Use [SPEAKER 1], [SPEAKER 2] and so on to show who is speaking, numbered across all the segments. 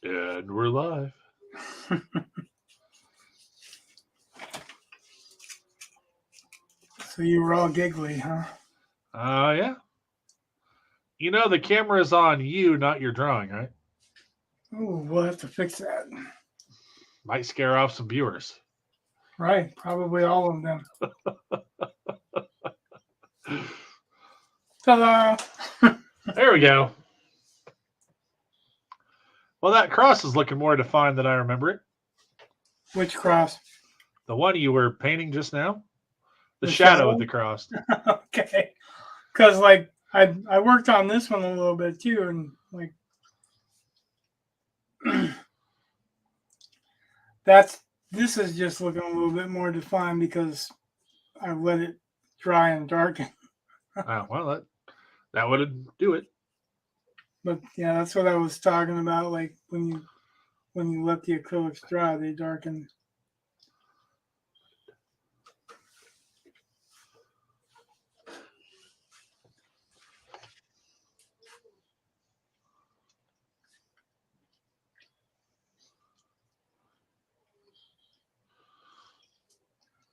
[SPEAKER 1] And we're live.
[SPEAKER 2] So you were all giggly, huh?
[SPEAKER 1] Yeah. You know the camera is on you, not your drawing, right?
[SPEAKER 2] Oh, we'll have to fix that.
[SPEAKER 1] Might scare off some viewers.
[SPEAKER 2] Right, probably all of them. Ta-da!
[SPEAKER 1] There we go. Well, that cross is looking more defined than I remember it.
[SPEAKER 2] Which cross?
[SPEAKER 1] The one you were painting just now? The
[SPEAKER 2] The
[SPEAKER 1] shadow
[SPEAKER 2] shadow?
[SPEAKER 1] of the cross.
[SPEAKER 2] Okay. Because, like, I worked on this one a little bit, too, and, like, this is just looking a little bit more defined because I let it dry and darken.
[SPEAKER 1] Oh, well, that would do it.
[SPEAKER 2] But, yeah, that's what I was talking about, like, when you let the acrylics dry, they darken.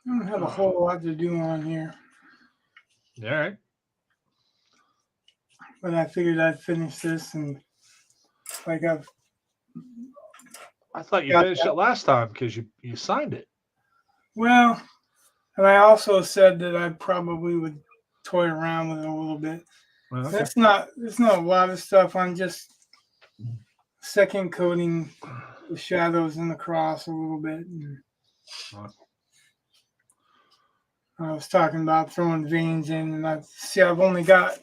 [SPEAKER 2] I don't have a whole lot to do on here,
[SPEAKER 1] All right.
[SPEAKER 2] but I figured I'd finish this and like
[SPEAKER 1] I thought you
[SPEAKER 2] got
[SPEAKER 1] finished it last time because you signed it.
[SPEAKER 2] well, and I also said that I probably would toy around with it a little bit.
[SPEAKER 1] Well, okay.
[SPEAKER 2] It's not a lot of stuff. I'm just second coating the shadows in the cross a little bit. And I was talking about throwing veins in, and I've only got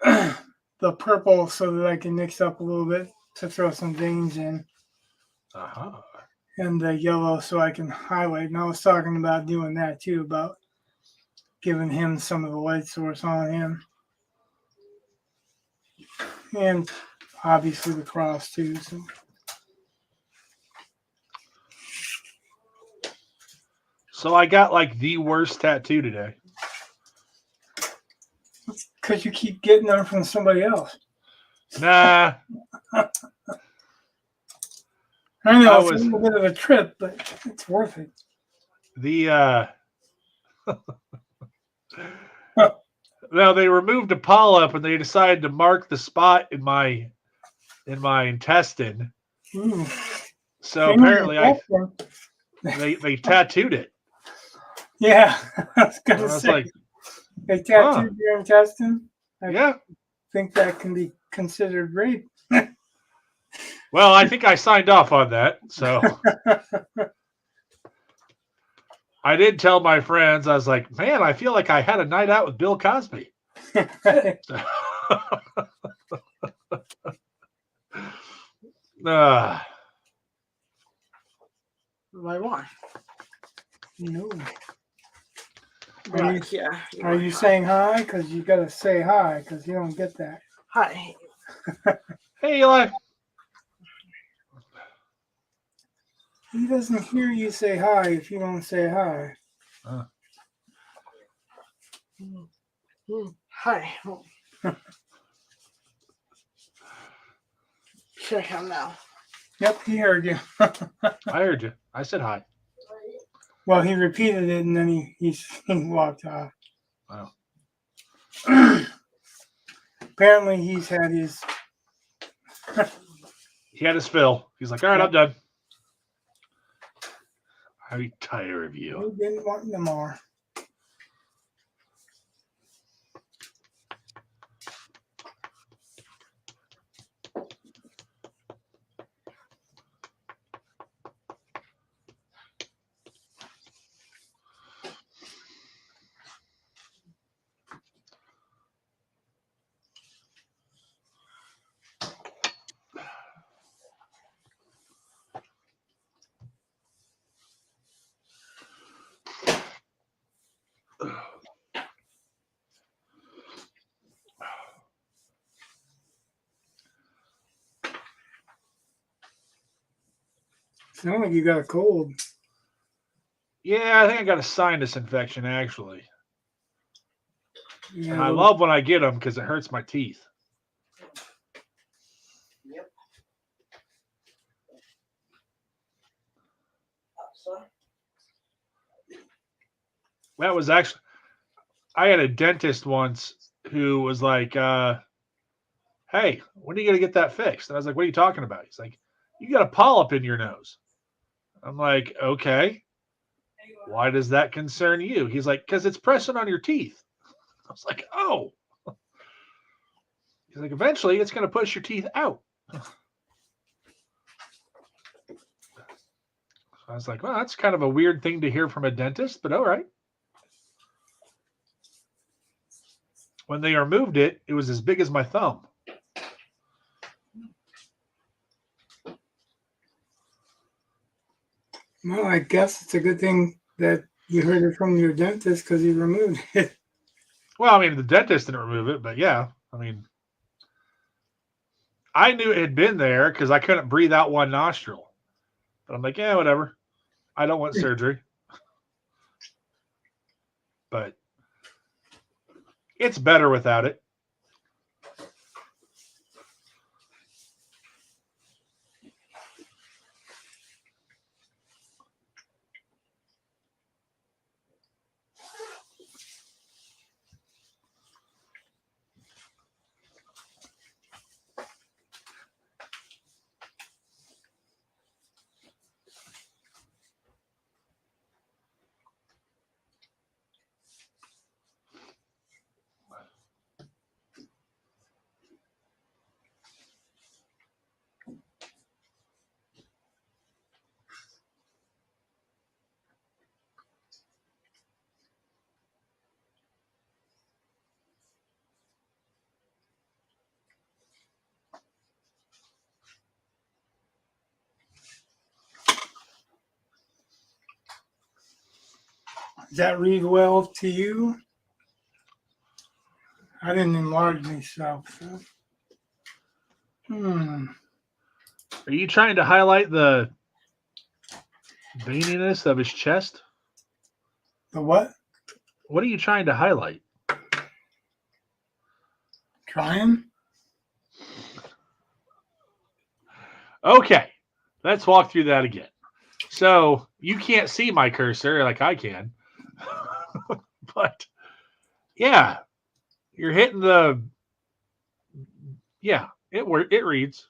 [SPEAKER 2] the purple so that I can mix up a little bit to throw some veins in.
[SPEAKER 1] Uh-huh.
[SPEAKER 2] And the yellow so I can highlight. And I was talking about doing that too, about giving him some of the light source on him. And obviously the cross too.
[SPEAKER 1] So I got like the worst tattoo today.
[SPEAKER 2] Because you keep getting them from somebody else.
[SPEAKER 1] Nah.
[SPEAKER 2] I know it's a little bit of a trip, but it's worth it.
[SPEAKER 1] No, they removed a polyp and they decided to mark the spot in my intestine.
[SPEAKER 2] Ooh.
[SPEAKER 1] So apparently they tattooed it.
[SPEAKER 2] Yeah, I was gonna say
[SPEAKER 1] like,
[SPEAKER 2] they tattooed your intestine.
[SPEAKER 1] I
[SPEAKER 2] think that can be considered rape.
[SPEAKER 1] Well, I think I signed off on that. So I did tell my friends, I was like, man, I feel like I had a night out with Bill Cosby.
[SPEAKER 2] Like what? No. Are you saying hi? Because you got to say hi because you don't get that.
[SPEAKER 3] Hi.
[SPEAKER 1] Hey, Eli.
[SPEAKER 2] He doesn't hear you say hi if you don't say hi.
[SPEAKER 3] Hi. Should I come now?
[SPEAKER 2] Yep, he heard you.
[SPEAKER 1] I heard you. I said hi.
[SPEAKER 2] Well, he repeated it and then he walked off.
[SPEAKER 1] Wow.
[SPEAKER 2] Apparently, he's had his.
[SPEAKER 1] He had his fill. He's like, all right, I'm done. I'm tired of you.
[SPEAKER 2] He didn't want no more. Sound like you got a cold.
[SPEAKER 1] Yeah, I think I got a sinus infection, actually.
[SPEAKER 2] Yeah,
[SPEAKER 1] and I love when I get them because it hurts my teeth.
[SPEAKER 3] Yep.
[SPEAKER 1] That was actually, I had a dentist once who was like, hey, when are you going to get that fixed? And I was like, what are you talking about? He's like, you got a polyp in your nose. I'm like, okay. Why does that concern you? He's like, because it's pressing on your teeth. I was like, oh. He's like, eventually it's going to push your teeth out. I was like, well, that's kind of a weird thing to hear from a dentist, but all right. When they removed it, it was as big as my thumb.
[SPEAKER 2] Well, I guess it's a good thing that you heard it from your dentist because he removed it.
[SPEAKER 1] Well, I mean, the dentist didn't remove it, but yeah, I mean, I knew it had been there because I couldn't breathe out one nostril. But I'm like, yeah, whatever. I don't want surgery. But it's better without it.
[SPEAKER 2] Does that read well to you? I didn't enlarge myself. So.
[SPEAKER 1] Are you trying to highlight the veininess of his chest?
[SPEAKER 2] The what?
[SPEAKER 1] What are you trying to highlight?
[SPEAKER 2] Trying?
[SPEAKER 1] Okay, let's walk through that again. So you can't see my cursor like I can. But yeah, you're hitting the, yeah, it reads.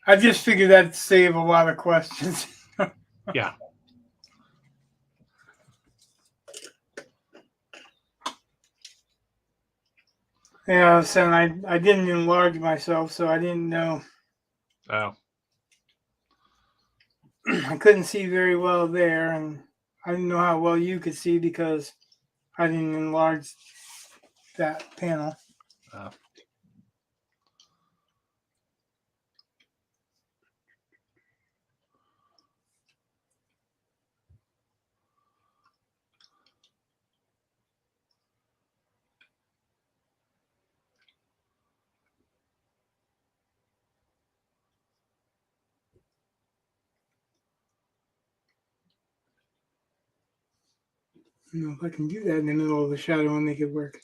[SPEAKER 2] I just figured that'd save a lot of questions.
[SPEAKER 1] Yeah.
[SPEAKER 2] Yeah, so I didn't enlarge myself, so I didn't know.
[SPEAKER 1] Oh.
[SPEAKER 2] I couldn't see very well there, and I didn't know how well you could see because I didn't enlarge that panel.
[SPEAKER 1] Oh.
[SPEAKER 2] I don't know if I can do that in the middle of the shadow and make it work.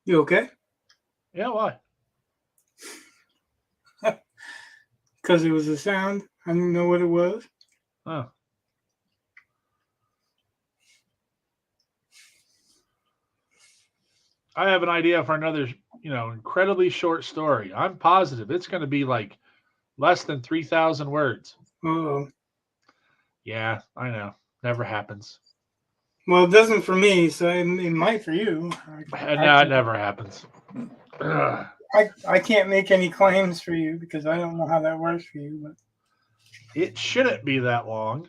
[SPEAKER 2] You okay?
[SPEAKER 1] Yeah, why?
[SPEAKER 2] Because it was a sound. I didn't know what it was.
[SPEAKER 1] Oh. I have an idea for another, incredibly short story. I'm positive it's going to be like less than 3,000 words.
[SPEAKER 2] Oh.
[SPEAKER 1] Yeah, I know. Never happens.
[SPEAKER 2] Well, it doesn't for me, so it might for you.
[SPEAKER 1] No, it never happens. Ugh.
[SPEAKER 2] I can't make any claims for you because I don't know how that works for you. But
[SPEAKER 1] It shouldn't be that long.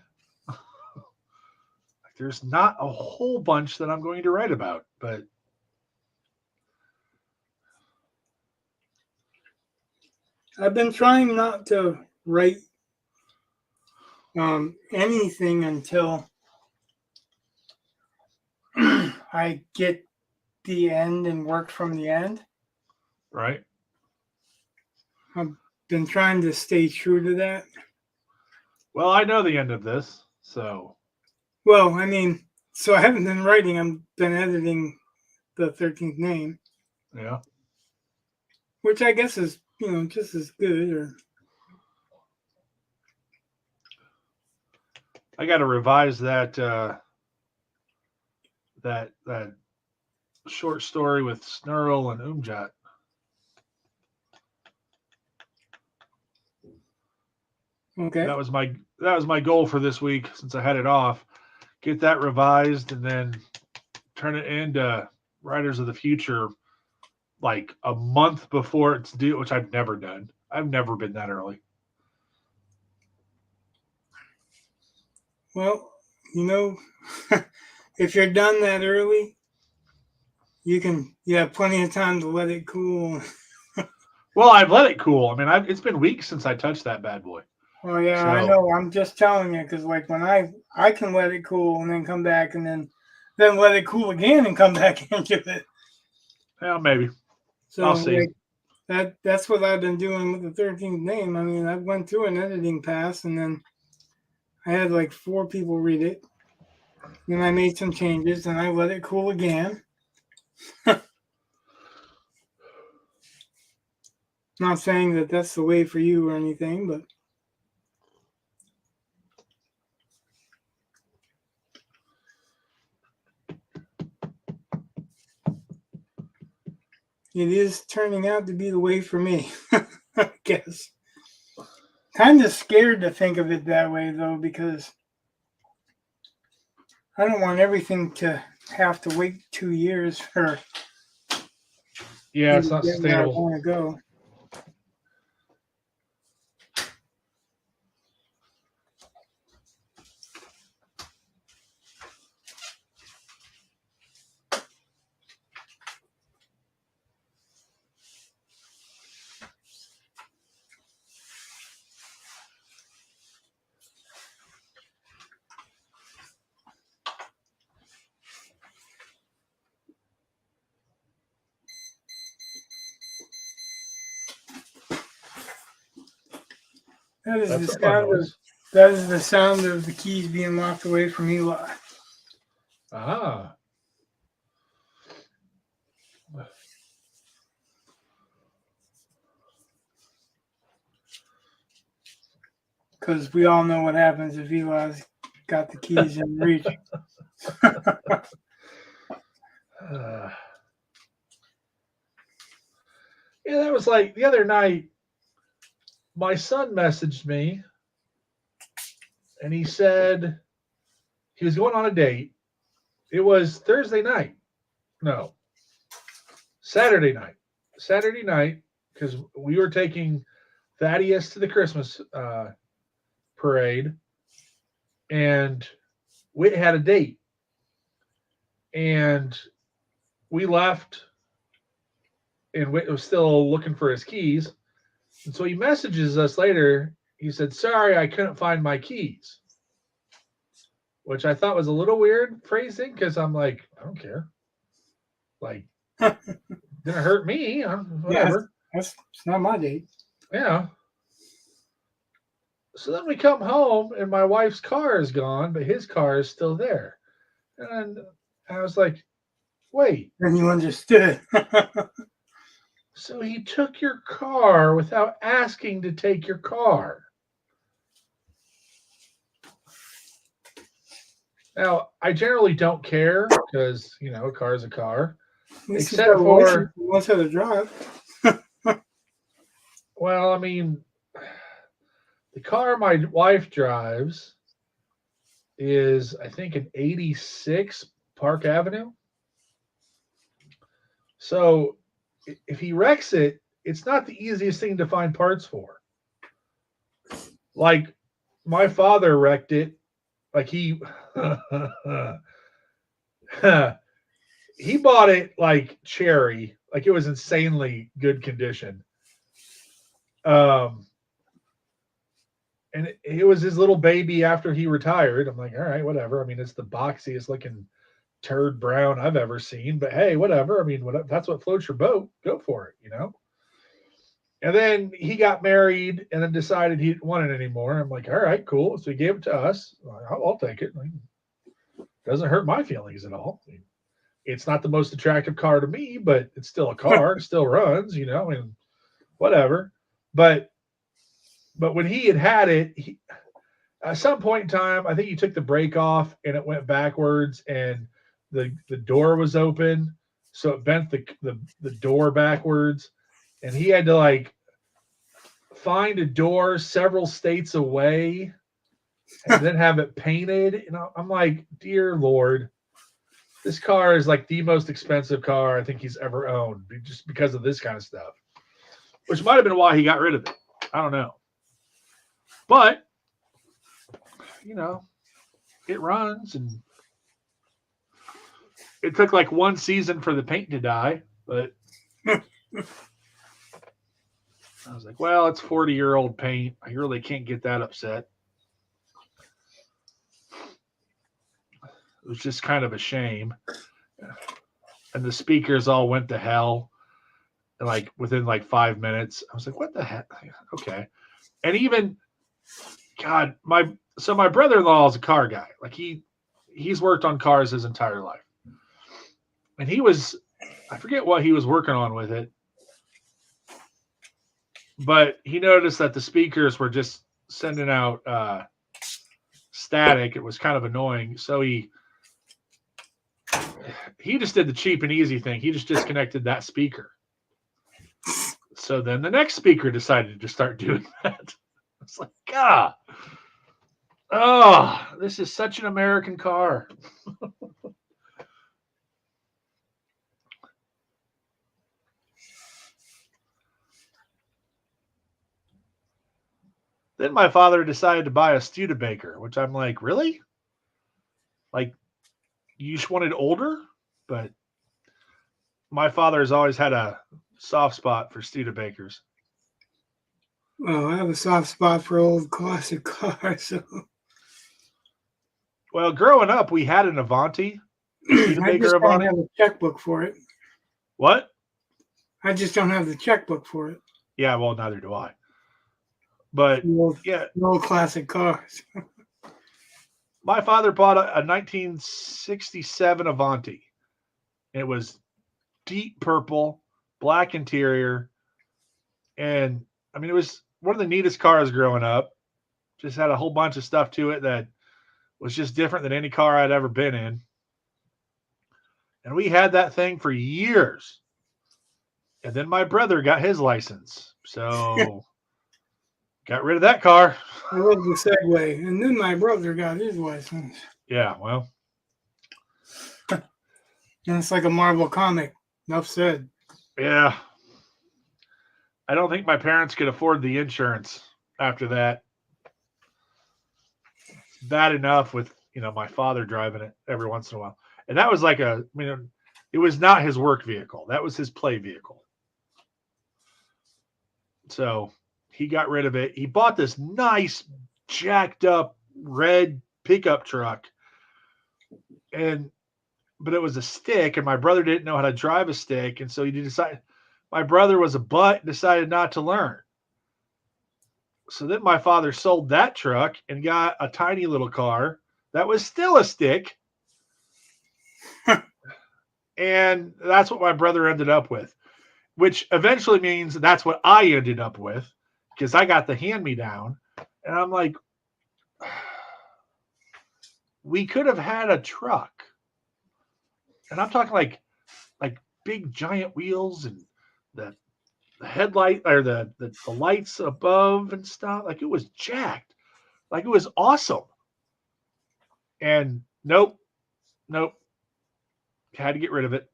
[SPEAKER 1] There's not a whole bunch that I'm going to write about, but
[SPEAKER 2] I've been trying not to write anything until I get the end and work from the end.
[SPEAKER 1] Right.
[SPEAKER 2] I've been trying to stay true to that.
[SPEAKER 1] Well, I know the end of this, so
[SPEAKER 2] Well, I mean, so I haven't been writing. I've been editing the 13th name,
[SPEAKER 1] yeah.
[SPEAKER 2] which I guess is just as good. Or
[SPEAKER 1] I got to revise that that short story with Snurl and Umjat.
[SPEAKER 2] okay,
[SPEAKER 1] That was my goal for this week since I had it off. Get that revised and then turn it into Writers of the Future like a month before it's due, which I've never done. I've never been that early.
[SPEAKER 2] well, if you're done that early, you have plenty of time to let it cool.
[SPEAKER 1] Well, I've let it cool. I mean, it's been weeks since I touched that bad boy.
[SPEAKER 2] Oh yeah, I
[SPEAKER 1] So
[SPEAKER 2] know. I'm just telling you because like when I can let it cool and then come back and then let it cool again and come back into it.
[SPEAKER 1] yeah, maybe
[SPEAKER 2] So
[SPEAKER 1] I'll see.
[SPEAKER 2] like that's what I've been doing with the 13th name. I mean, I went through an editing pass and then I had like 4 people read it. Then I made some changes and I let it cool again. Not saying that that's the way for you or anything, but it is turning out to be the way for me, I guess. Kind of scared to think of it that way, though, because I don't want everything to have to wait 2 years for
[SPEAKER 1] Yeah,
[SPEAKER 2] me
[SPEAKER 1] it's
[SPEAKER 2] to
[SPEAKER 1] not
[SPEAKER 2] get where I
[SPEAKER 1] sustainable.
[SPEAKER 2] want to go. That is the
[SPEAKER 1] That's a fun
[SPEAKER 2] sound of
[SPEAKER 1] noise.
[SPEAKER 2] that is the sound of the keys being locked away from Eli.
[SPEAKER 1] Ah,
[SPEAKER 2] Because we all know what happens if Eli's got the keys in reach.
[SPEAKER 1] uh, yeah. That was like the other night. My son messaged me and he said he was going on a date. It was Thursday night. No, Saturday night. Saturday night because we were taking Thaddeus to the Christmas parade, and we had a date, and we left, and Whit was still looking for his keys, and so he messages us later. He said, "Sorry, I couldn't find my keys," which I thought was a little weird phrasing because I'm like, I don't care, like didn't hurt me,
[SPEAKER 2] Yeah,
[SPEAKER 1] whatever,
[SPEAKER 2] it's not my date.
[SPEAKER 1] yeah. So then we come home and my wife's car is gone, but his car is still there. And I was like, wait,
[SPEAKER 2] And you understood.
[SPEAKER 1] so he took your car without asking to take your car. Now, I generally don't care because, a car is a car,
[SPEAKER 2] At least he's got
[SPEAKER 1] except
[SPEAKER 2] a license.
[SPEAKER 1] for,
[SPEAKER 2] He knows how to drive.
[SPEAKER 1] well, I mean, the car my wife drives is, I think, an 86 Park Avenue. So if he wrecks it, it's not the easiest thing to find parts for. Like my father wrecked it. Like he he bought it like cherry, like it was insanely good condition. Um, and it was his little baby after he retired. I'm like, all right, whatever. I mean, it's the boxiest looking turd brown I've ever seen, but hey, whatever. I mean, that's what floats your boat. Go for it, you know? And then he got married and then decided he didn't want it anymore. I'm like, all right, cool. So he gave it to us. I'll take it. Like, doesn't hurt my feelings at all. I mean, it's not the most attractive car to me, but it's still a car. It still runs, you know, and whatever. But when he had it, at some point in time, I think he took the brake off and it went backwards, and the door was open, so it bent the door backwards, and he had to like find a door several states away and then have it painted. And I'm like, dear Lord, this car is like the most expensive car I think he's ever owned, just because of this kind of stuff. Which might have been why he got rid of it. I don't know. But, you know, it runs, and it took like one season for the paint to die. But I was like, well, it's 40-year-old paint. I really can't get that upset. It was just kind of a shame. And the speakers all went to hell. And like within like 5 minutes, I was like, what the heck? Okay. And even, God, my brother-in-law is a car guy. Like he's worked on cars his entire life. And I forget what he was working on with it, but he noticed that the speakers were just sending out static. It was kind of annoying. So he just did the cheap and easy thing. He just disconnected that speaker. So then the next speaker decided to start doing that. It's like, God, oh, this is such an American car. Then my father decided to buy a Studebaker, which I'm like, really? Like, you just wanted older? But my father has always had a soft spot for Studebakers.
[SPEAKER 2] Well, I have a soft spot for old classic cars. So.
[SPEAKER 1] Well, growing up, we had an Avanti.
[SPEAKER 2] I just don't have a checkbook for it.
[SPEAKER 1] What?
[SPEAKER 2] I just don't have the checkbook for it.
[SPEAKER 1] Yeah, well, neither do I. But yeah,
[SPEAKER 2] old classic cars.
[SPEAKER 1] My father bought a 1967 Avanti. It was deep purple, black interior, and I mean, it was one of the neatest cars growing up. Just had a whole bunch of stuff to it that was just different than any car I'd ever been in. And we had that thing for years. And then my brother got his license. So got rid of that car.
[SPEAKER 2] I love the segue. And then my brother got his license.
[SPEAKER 1] Yeah, well.
[SPEAKER 2] And it's like a Marvel comic. Enough said.
[SPEAKER 1] Yeah. I don't think my parents could afford the insurance after that. It's bad enough with, my father driving it every once in a while. And that was like it was not his work vehicle. That was his play vehicle. So he got rid of it. He bought this nice, jacked up red pickup truck. But it was a stick, and my brother didn't know how to drive a stick. And so he decided, my brother was a butt and decided not to learn. So then my father sold that truck and got a tiny little car that was still a stick. And that's what my brother ended up with, which eventually means that's what I ended up with because I got the hand-me-down. And I'm like, we could have had a truck. And I'm talking like big giant wheels and the headlight or the lights above and stuff. Like it was jacked. Like it was awesome. And nope. Had to get rid of it.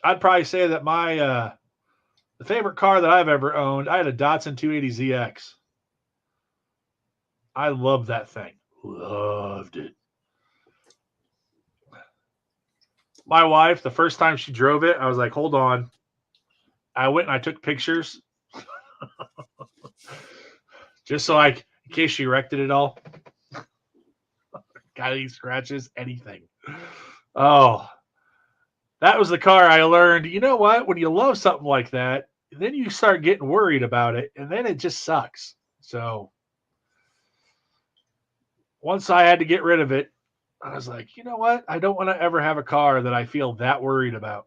[SPEAKER 1] I'd probably say that my the favorite car that I've ever owned, I had a Datsun 280ZX. I loved that thing. Loved it. My wife, the first time she drove it, I was like, hold on. I went and I took pictures just so in case she wrecked it at all. Got any scratches, anything. Oh, that was the car I learned. You know what? When you love something like that, then you start getting worried about it, and then it just sucks. So once I had to get rid of it, I was like, you know what? I don't want to ever have a car that I feel that worried about.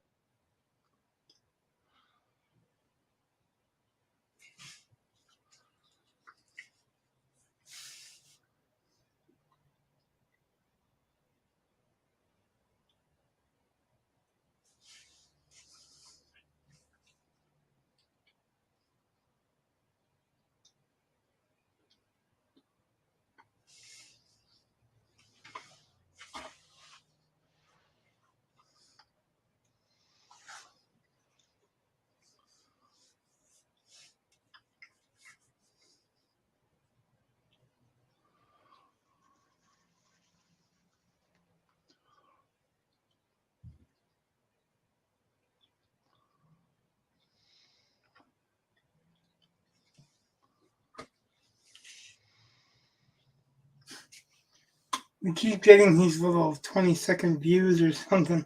[SPEAKER 2] We keep getting these little 20-second views or something.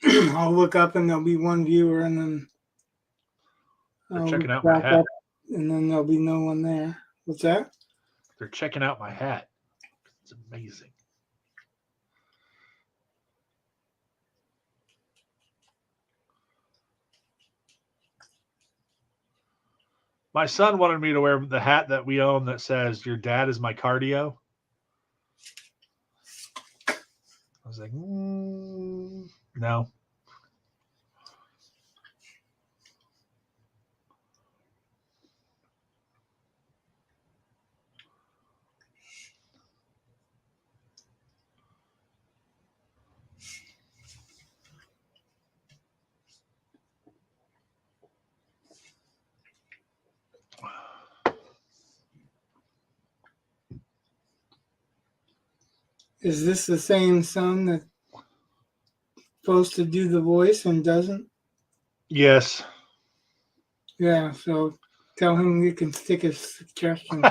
[SPEAKER 2] I'll look up and there'll be one viewer, and then
[SPEAKER 1] They're
[SPEAKER 2] I'll
[SPEAKER 1] checking
[SPEAKER 2] look
[SPEAKER 1] out my
[SPEAKER 2] back
[SPEAKER 1] hat.
[SPEAKER 2] up, and then there'll be no one there. What's that?
[SPEAKER 1] They're checking out my hat. It's amazing. My son wanted me to wear the hat that we own that says, "Your dad is my cardio." I was like, no.
[SPEAKER 2] Is this the same son that's supposed to do the voice and doesn't?
[SPEAKER 1] Yes.
[SPEAKER 2] Yeah, so tell him you can stick his suggestions.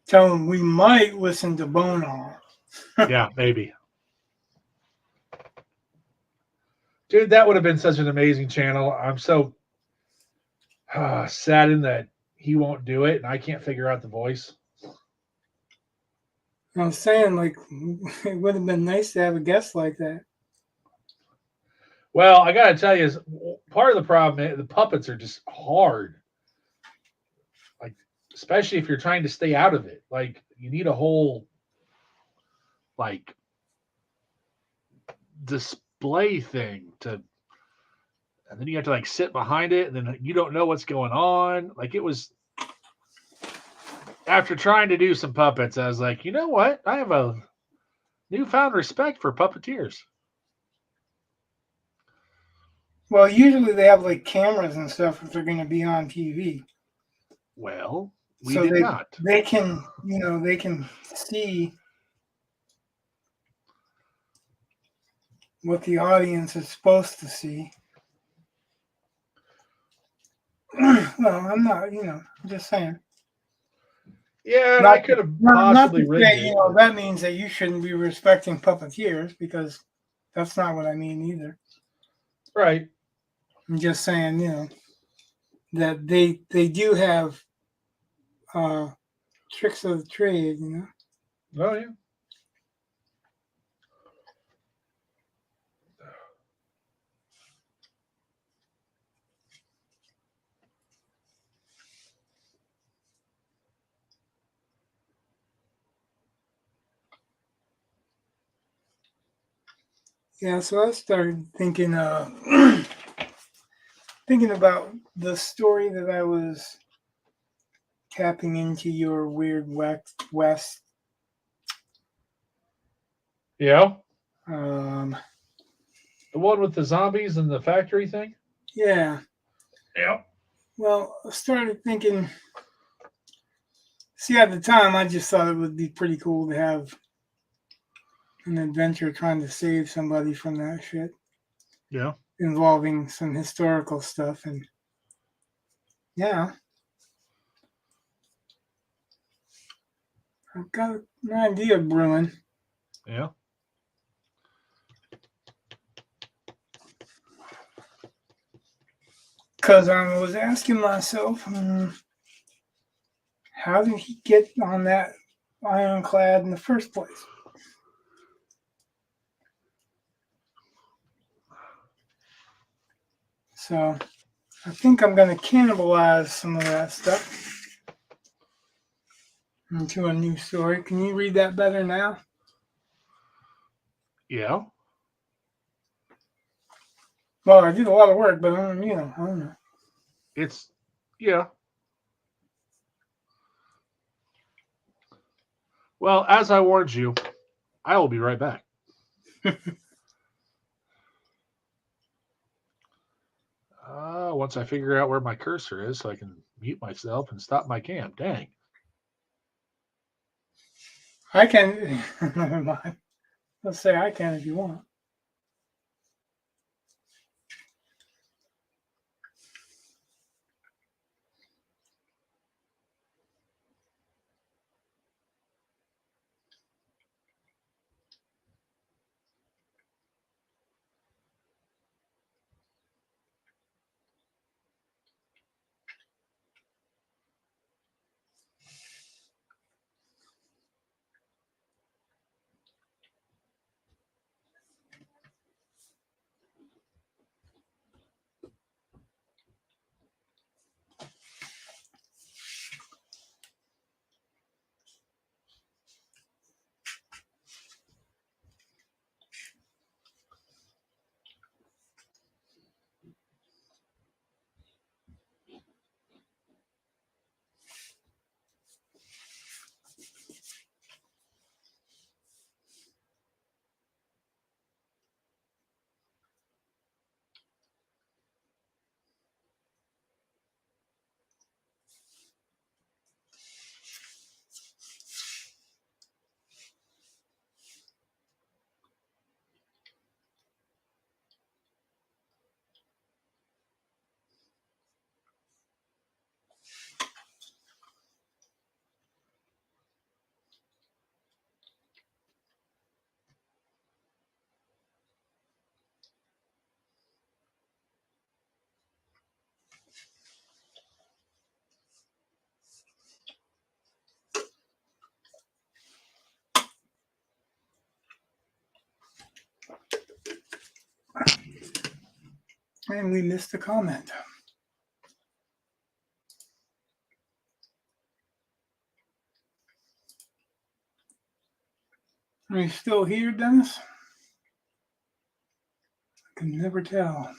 [SPEAKER 2] Tell him we might listen to Bonar.
[SPEAKER 1] Yeah, maybe. Dude, that would have been such an amazing channel. I'm so saddened that he won't do it and I can't figure out the voice.
[SPEAKER 2] I was saying, like, it would have been nice to have a guest like that.
[SPEAKER 1] Well, I got to tell you, part of the problem is the puppets are just hard. Like, especially if you're trying to stay out of it. Like, you need a whole, like, display thing to, and then you have to, like, sit behind it, and then you don't know what's going on. Like, it was, after trying to do some puppets, I was like, you know what? I have a newfound respect for puppeteers.
[SPEAKER 2] Well, usually they have like cameras and stuff if they're going to be on TV.
[SPEAKER 1] Well, we
[SPEAKER 2] so
[SPEAKER 1] did
[SPEAKER 2] they,
[SPEAKER 1] not.
[SPEAKER 2] They can, they can see what the audience is supposed to see. Well, I'm not, I'm just saying.
[SPEAKER 1] Yeah, and I could have possibly rigged
[SPEAKER 2] say,
[SPEAKER 1] it.
[SPEAKER 2] That means that you shouldn't be respecting puppeteers, because that's not what I mean either.
[SPEAKER 1] Right.
[SPEAKER 2] I'm just saying, that they do have tricks of the trade,
[SPEAKER 1] Oh, yeah.
[SPEAKER 2] Yeah, so I started thinking, thinking about the story that I was tapping into your Weird West.
[SPEAKER 1] Yeah.
[SPEAKER 2] Um,
[SPEAKER 1] The one with the zombies and the factory thing?
[SPEAKER 2] yeah.
[SPEAKER 1] Yeah.
[SPEAKER 2] Well, I started thinking. See, at the time, I just thought it would be pretty cool to have an adventure trying to save somebody from that shit.
[SPEAKER 1] Yeah.
[SPEAKER 2] Involving some historical stuff. And yeah, I've got an idea brewing.
[SPEAKER 1] Yeah.
[SPEAKER 2] Because I was asking myself, how did he get on that ironclad in the first place? So I think I'm going to cannibalize some of that stuff into a new story. Can you read that better now?
[SPEAKER 1] Yeah.
[SPEAKER 2] Well, I did a lot of work, but I don't know.
[SPEAKER 1] It's, yeah. Well, as I warned you, I will be right back. Once I figure out where my cursor is so I can mute myself and stop my cam. Dang.
[SPEAKER 2] I can. Never mind. Let's say I can if you want. And we missed a comment. Are you still here, Dennis? I can never tell.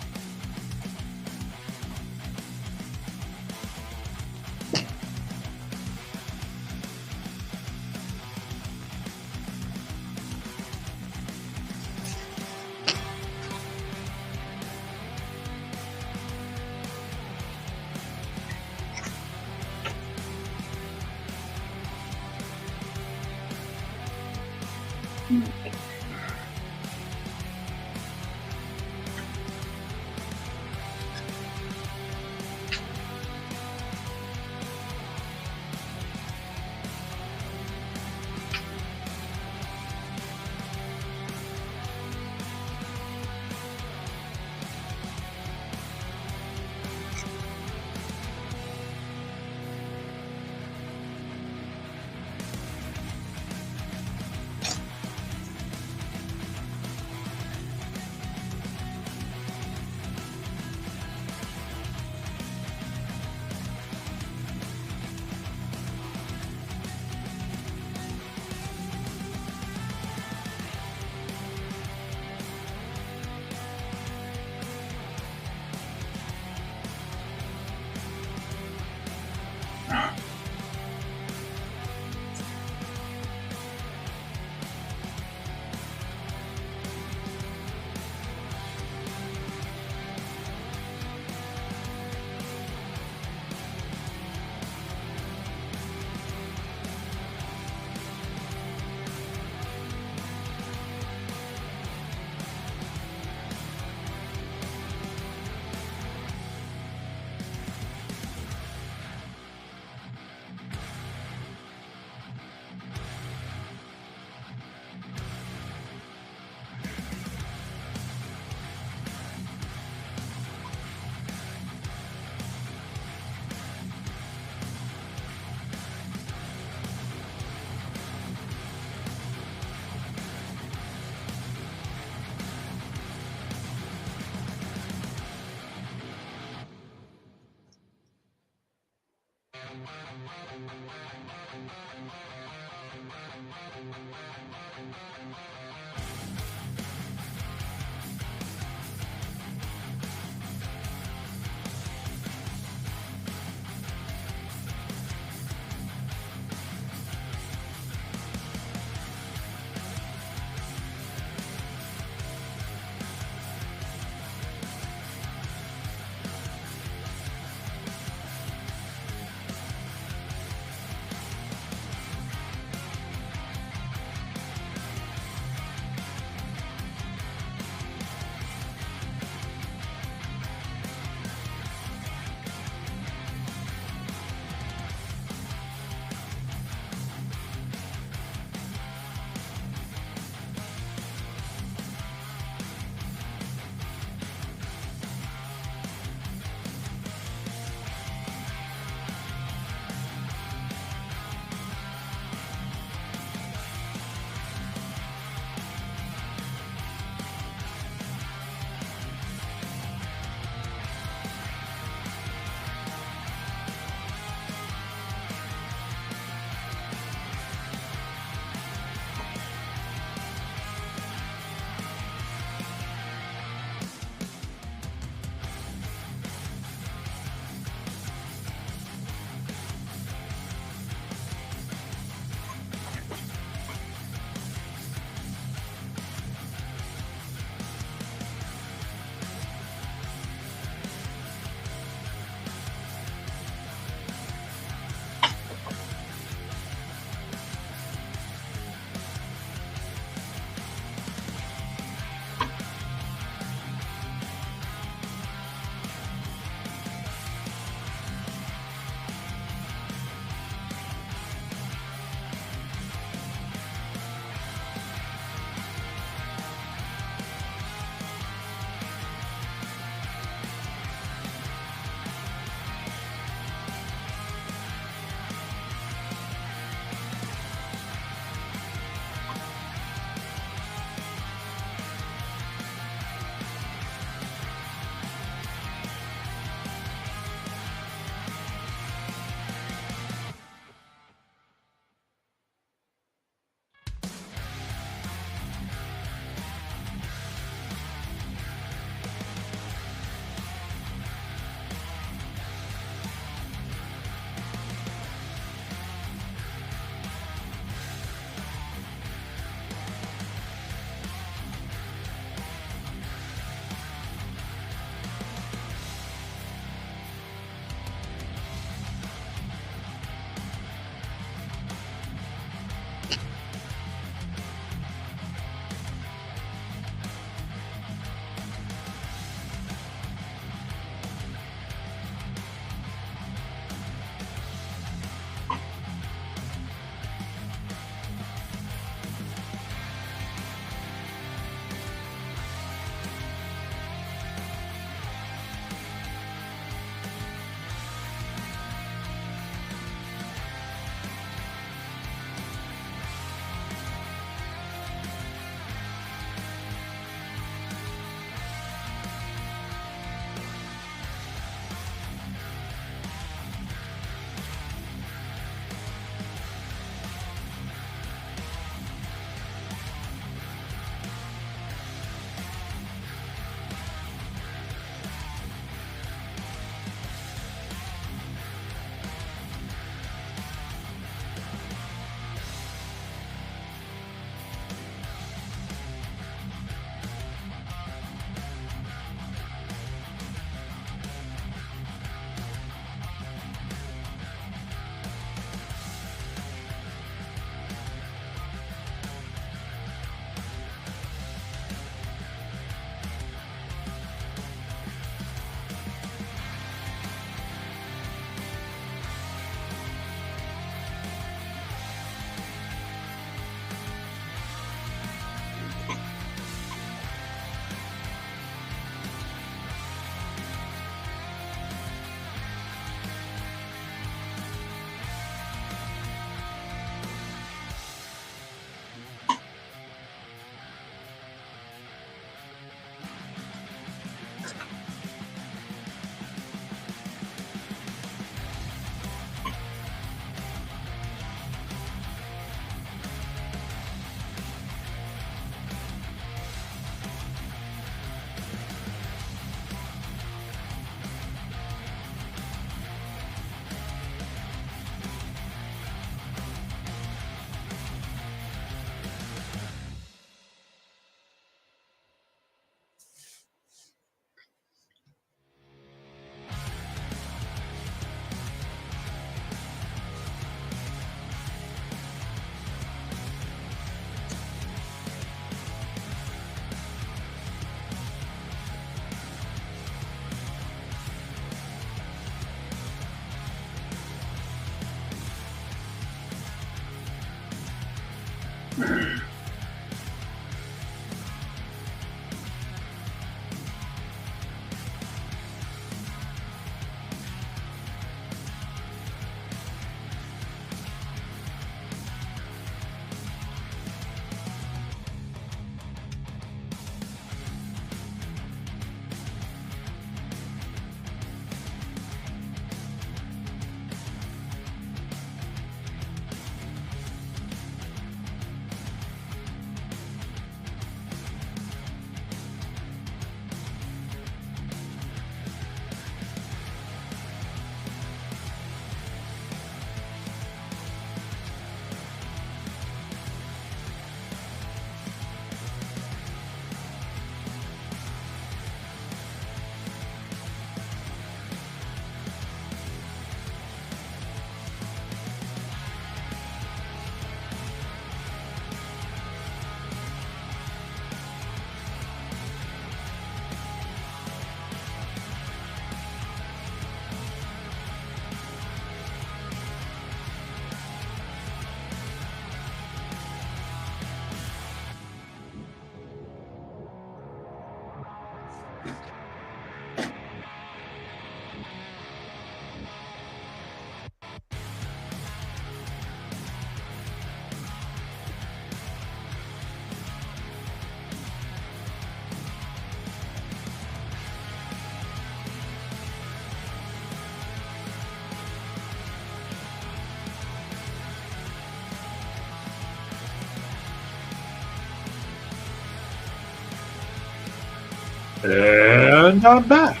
[SPEAKER 1] And I'm back.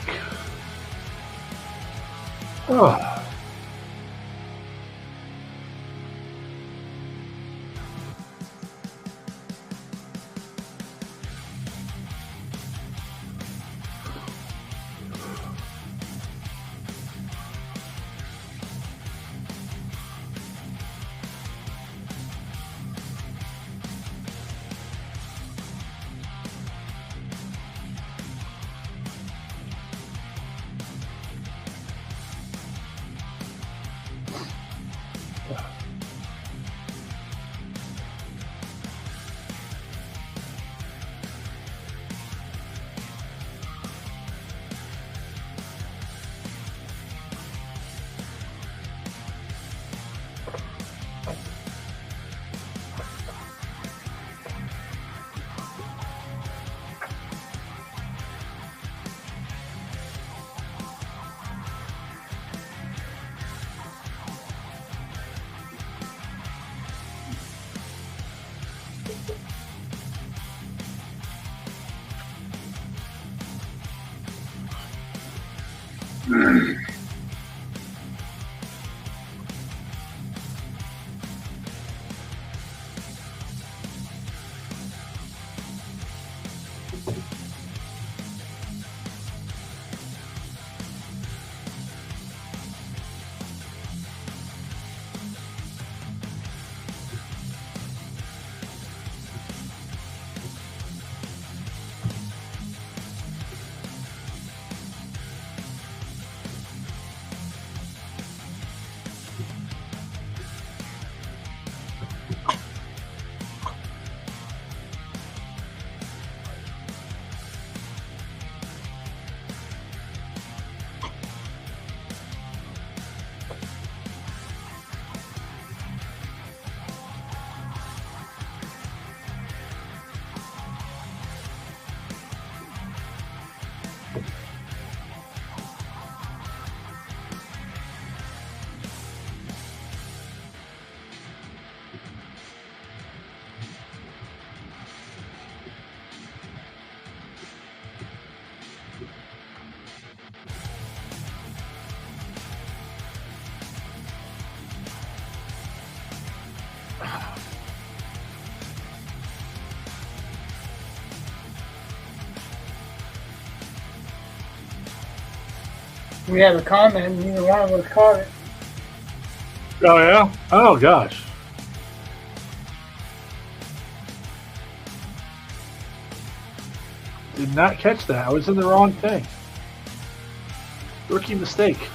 [SPEAKER 1] Oh.
[SPEAKER 2] We have a comment, neither one of us caught it.
[SPEAKER 1] Oh, yeah? Oh, gosh. Did not catch that. I was in the wrong thing. Rookie mistake.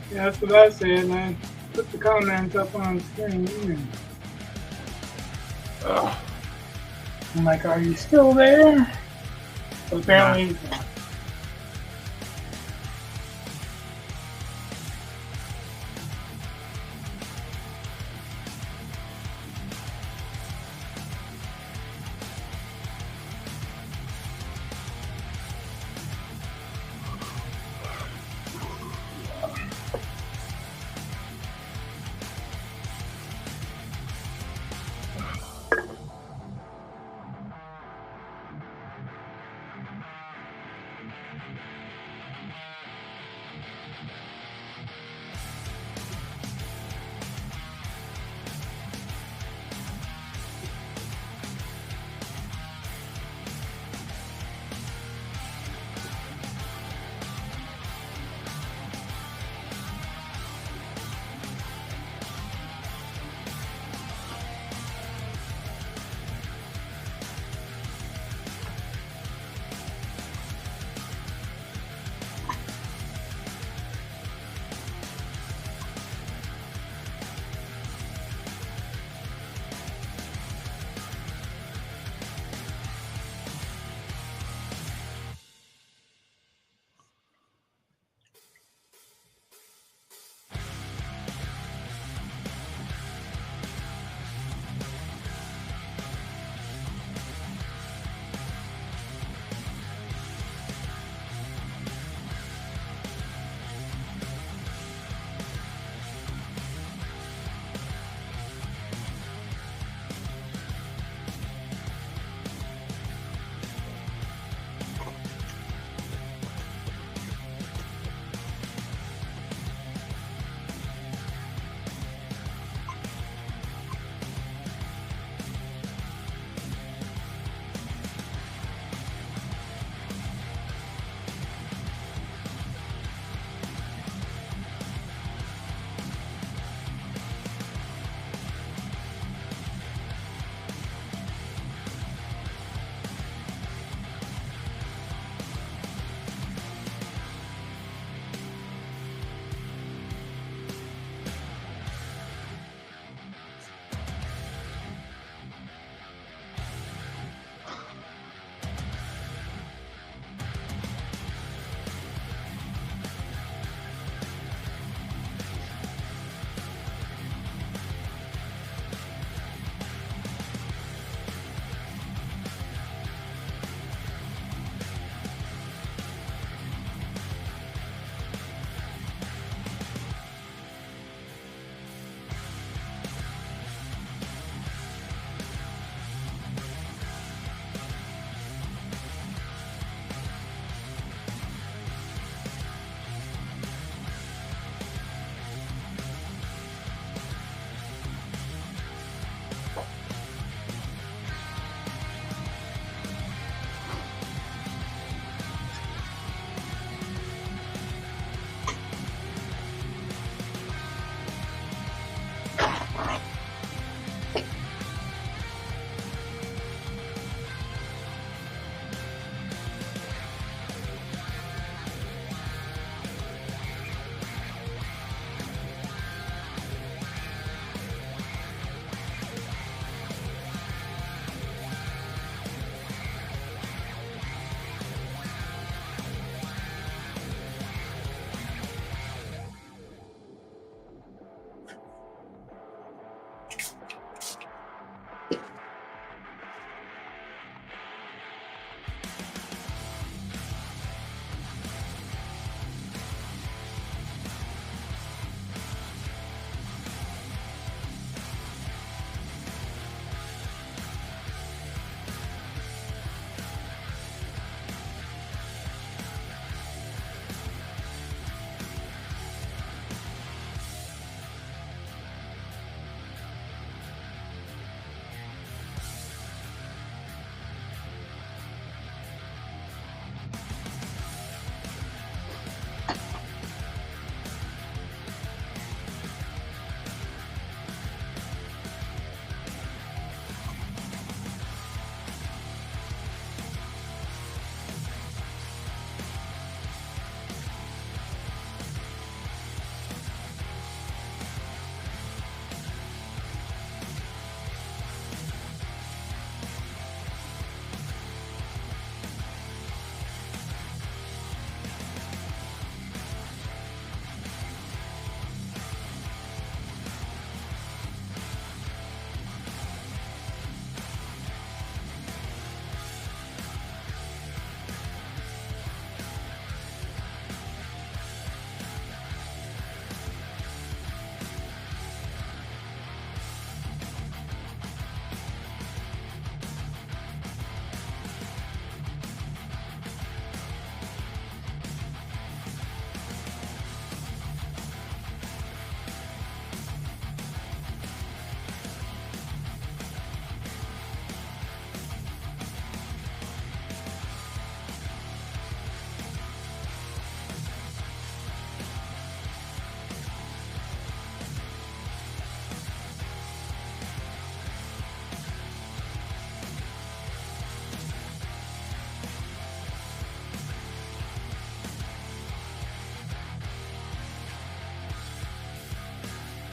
[SPEAKER 2] Yeah, that's what I said, man. Put the comments up on the screen.
[SPEAKER 1] Oh.
[SPEAKER 2] I'm like, are you still there? So apparently he's not.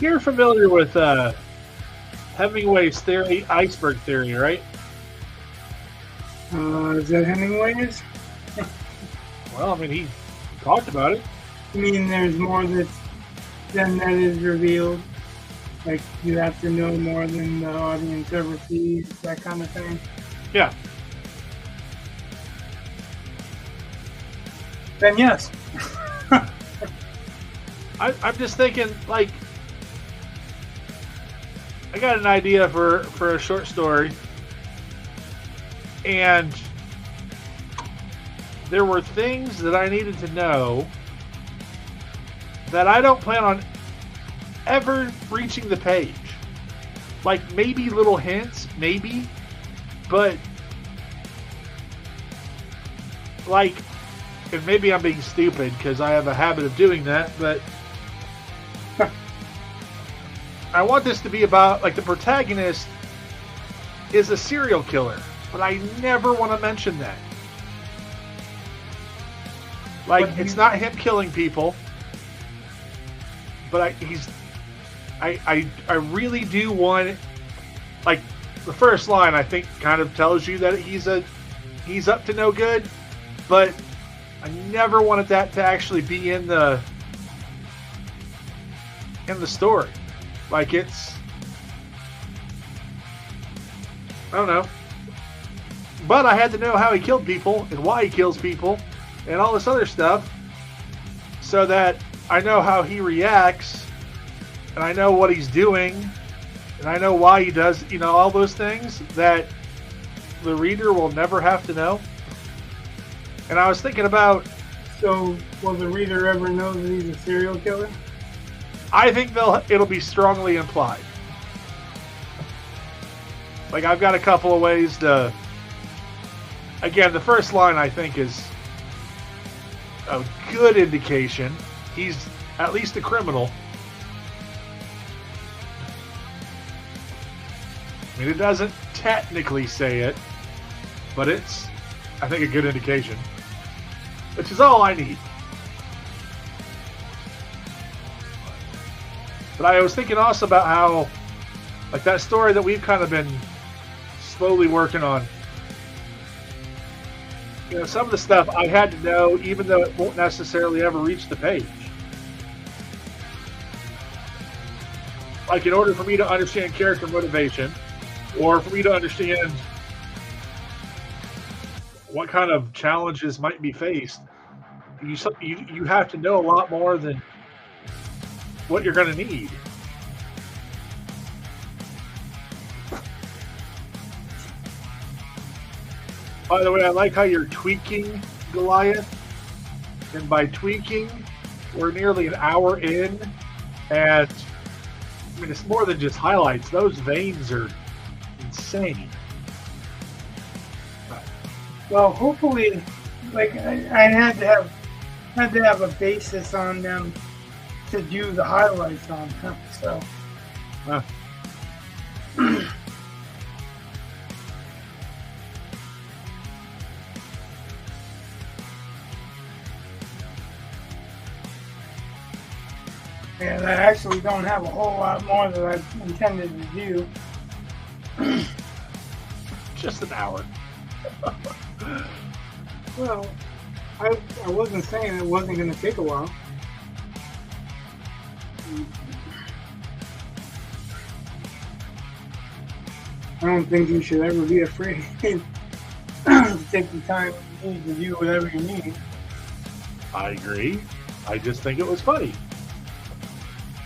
[SPEAKER 1] you're familiar with Hemingway's theory, iceberg theory, right?
[SPEAKER 2] Is that Hemingway's?
[SPEAKER 1] Well, I mean, he talked about it.
[SPEAKER 2] I mean, there's more than that is revealed. Like, you have to know more than the audience ever sees, that kind of thing.
[SPEAKER 1] Yeah.
[SPEAKER 2] Then yes.
[SPEAKER 1] I'm just thinking, like, I got an idea for a short story, and there were things that I needed to know that I don't plan on ever reaching the page. Like, maybe little hints, maybe, but like, and maybe I'm being stupid because I have a habit of doing that, but I want this to be about, like, the protagonist is a serial killer, but I never want to mention that. Like, it's not him killing people, but I really do want, like, the first line I think kind of tells you that he's up to no good, but I never wanted that to actually be in the story. Like, it's, I don't know. But I had to know how he killed people and why he kills people and all this other stuff so that I know how he reacts and I know what he's doing and I know why he does, you know, all those things that the reader will never have to know. And I was thinking about...
[SPEAKER 2] So, will the reader ever know that he's a serial killer?
[SPEAKER 1] I think it'll be strongly implied. Like, I've got a couple of ways to... Again, the first line I think is a good indication. He's at least a criminal. I mean, it doesn't technically say it, but it's, I think, a good indication. Which is all I need. But I was thinking also about how, like, that story that we've kind of been slowly working on. You know, some of the stuff I had to know, even though it won't necessarily ever reach the page. Like, in order for me to understand character motivation, or for me to understand what kind of challenges might be faced, you have to know a lot more than what you're going to need. By the way, I like how you're tweaking Goliath. And by tweaking, we're nearly an hour in. And, I mean, it's more than just highlights. Those veins are insane.
[SPEAKER 2] Well, hopefully, like, I had to have a basis on them to do the highlights on them, so. Yeah, I actually don't have a whole lot more that I intended to do.
[SPEAKER 1] Just an hour.
[SPEAKER 2] Well, I wasn't saying it wasn't going to take a while. I don't think you should ever be afraid to take the time you need to do whatever you need.
[SPEAKER 1] I agree. I just think it was funny.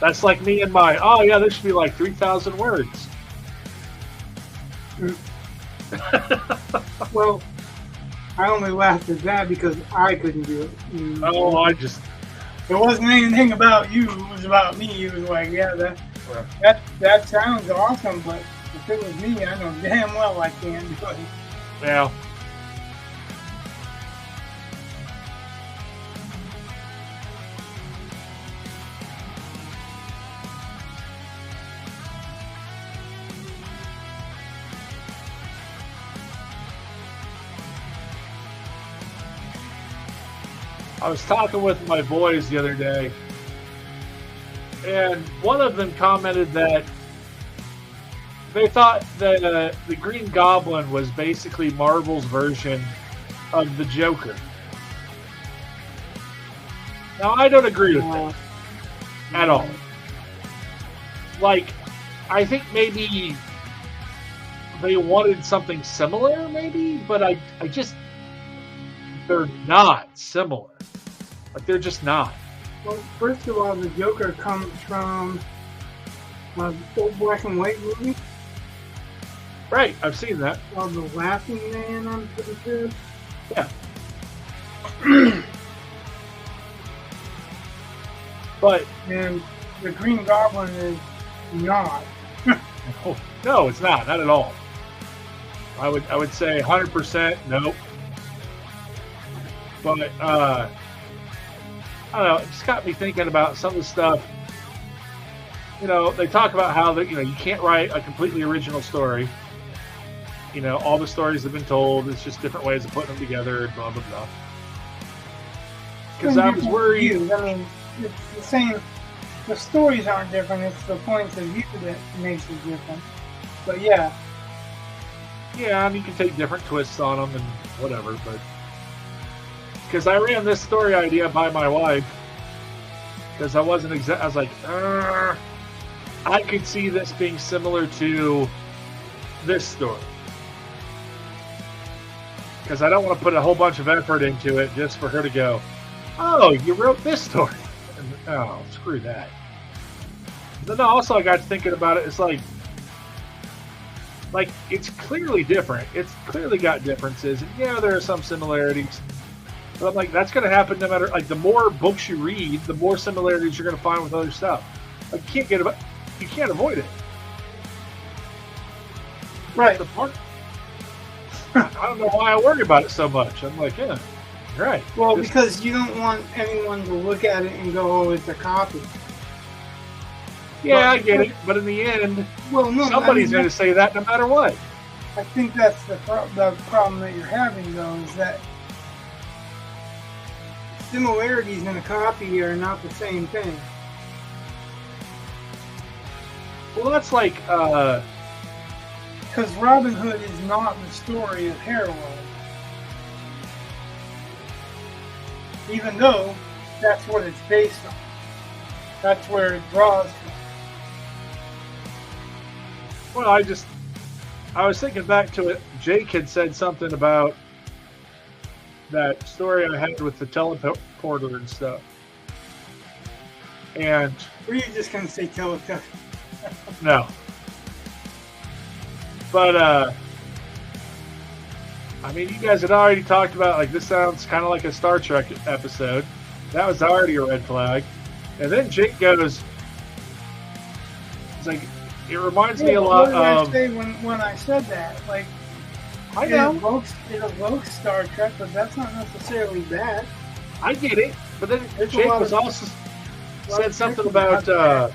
[SPEAKER 1] That's like me and my, oh yeah, this should be like 3,000 words.
[SPEAKER 2] Well, I only laughed at that because I couldn't do it.
[SPEAKER 1] Oh,
[SPEAKER 2] it wasn't anything about you. It was about me. It was like, yeah, that sounds awesome, but if it was me, I know damn well I can't do it.
[SPEAKER 1] Yeah. I was talking with my boys the other day, and one of them commented that they thought that the Green Goblin was basically Marvel's version of the Joker. Now, I don't agree with that at all. Like, I think maybe they wanted something similar, maybe, but I just, they're not similar. Like, they're just not.
[SPEAKER 2] Well, first of all, the Joker comes from an old black and white movie
[SPEAKER 1] Right, I've seen that.
[SPEAKER 2] called The Laughing Man, I'm pretty sure.
[SPEAKER 1] Yeah. But
[SPEAKER 2] And the Green Goblin is not.
[SPEAKER 1] no, it's not at all. I would say 100% nope. But I don't know, it just got me thinking about some of the stuff. You know, they talk about how that, you know, you can't write a completely original story. You know, all the stories have been told. It's just different ways of putting them together and blah blah blah. Because I was worried.
[SPEAKER 2] I mean, it's the same. The stories aren't different. It's the points of view that makes it different. But yeah,
[SPEAKER 1] Yeah, I mean, you can take different twists on them and whatever, but because I ran this story idea by my wife, because I wasn't I was like, I could see this being similar to this story, because I don't want to put a whole bunch of effort into it just for her to go, oh, you wrote this story. And, oh, screw that. Then also I got thinking about it. It's like it's clearly different. It's clearly got differences, and yeah, there are some similarities. But I'm like, that's going to happen no matter. Like, the more books you read, the more similarities you're going to find with other stuff. Like, you can't avoid it.
[SPEAKER 2] right.
[SPEAKER 1] The part. I don't know why I worry about it so much. I'm like, yeah, you're right.
[SPEAKER 2] Well,
[SPEAKER 1] Just-
[SPEAKER 2] because you don't want anyone to look at it and go, "Oh, it's a copy."
[SPEAKER 1] yeah, I get it. But in the end,
[SPEAKER 2] Well, no,
[SPEAKER 1] somebody's going to say that no matter what.
[SPEAKER 2] I think that's the problem that you're having, though, is that similarities in a copy are not the same thing.
[SPEAKER 1] Well, that's like,
[SPEAKER 2] Because Robin Hood is not the story of Heroin. Even though that's what it's based on. That's where it draws from.
[SPEAKER 1] well, I was thinking back to it. Jake had said something about that story I had with the teleporter and stuff. And
[SPEAKER 2] Or you just going to say telephone.
[SPEAKER 1] no. But I mean, you guys had already talked about, like, this sounds kind of like a Star Trek episode. That was already a red flag. And then Jake goes, it's like, it reminds me a lot
[SPEAKER 2] What
[SPEAKER 1] of.
[SPEAKER 2] did I say when I said that? Like,
[SPEAKER 1] I
[SPEAKER 2] it
[SPEAKER 1] know,
[SPEAKER 2] evokes Star Trek, but that's not necessarily bad.
[SPEAKER 1] I get it. But then
[SPEAKER 2] There's a
[SPEAKER 1] Jake
[SPEAKER 2] lot
[SPEAKER 1] was
[SPEAKER 2] of-
[SPEAKER 1] also
[SPEAKER 2] lot
[SPEAKER 1] said
[SPEAKER 2] of
[SPEAKER 1] something
[SPEAKER 2] Trek
[SPEAKER 1] about
[SPEAKER 2] that.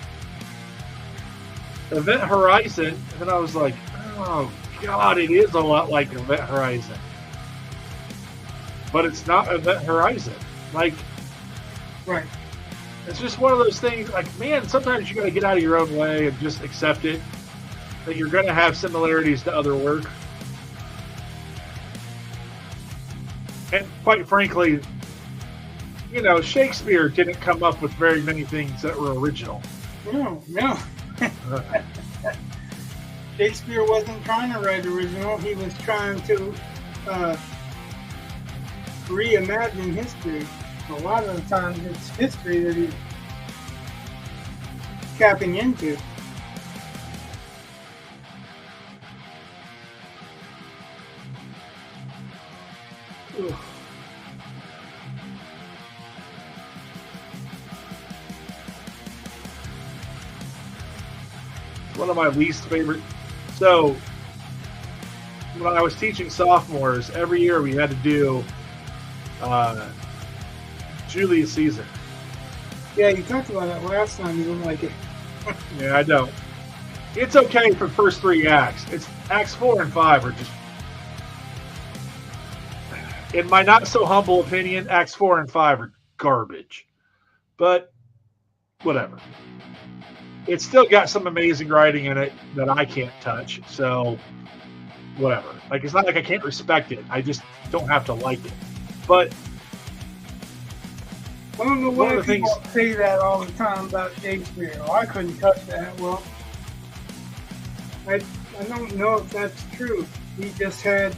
[SPEAKER 1] Event Horizon, and I was like, oh god, it is a lot like Event Horizon. But it's not Event Horizon. Like,
[SPEAKER 2] Right.
[SPEAKER 1] it's just one of those things, like, man, sometimes you gotta get out of your own way and just accept it, that you're gonna have similarities to other work. And quite frankly, you know, Shakespeare didn't come up with very many things that were original.
[SPEAKER 2] No. Shakespeare wasn't trying to write original. He was trying to reimagine history. A lot of the times it's history that he's tapping into. Ugh.
[SPEAKER 1] One of my least favorite. So, when I was teaching sophomores, every year we had to do Julius Caesar.
[SPEAKER 2] Yeah, you talked about that last time. You didn't like it.
[SPEAKER 1] Yeah, I don't. It's okay for the first three acts. It's acts 4 and 5 are just, in my not so humble opinion, acts 4 and 5 are garbage. But whatever. It's still got some amazing writing in it that I can't touch. So whatever. Like, it's not like I can't respect it. I just don't have to like it. But
[SPEAKER 2] I don't know
[SPEAKER 1] one
[SPEAKER 2] why
[SPEAKER 1] of the
[SPEAKER 2] people
[SPEAKER 1] things,
[SPEAKER 2] say that all the time about Shakespeare. Oh, I couldn't touch that. Well, I don't know if that's true. He just had.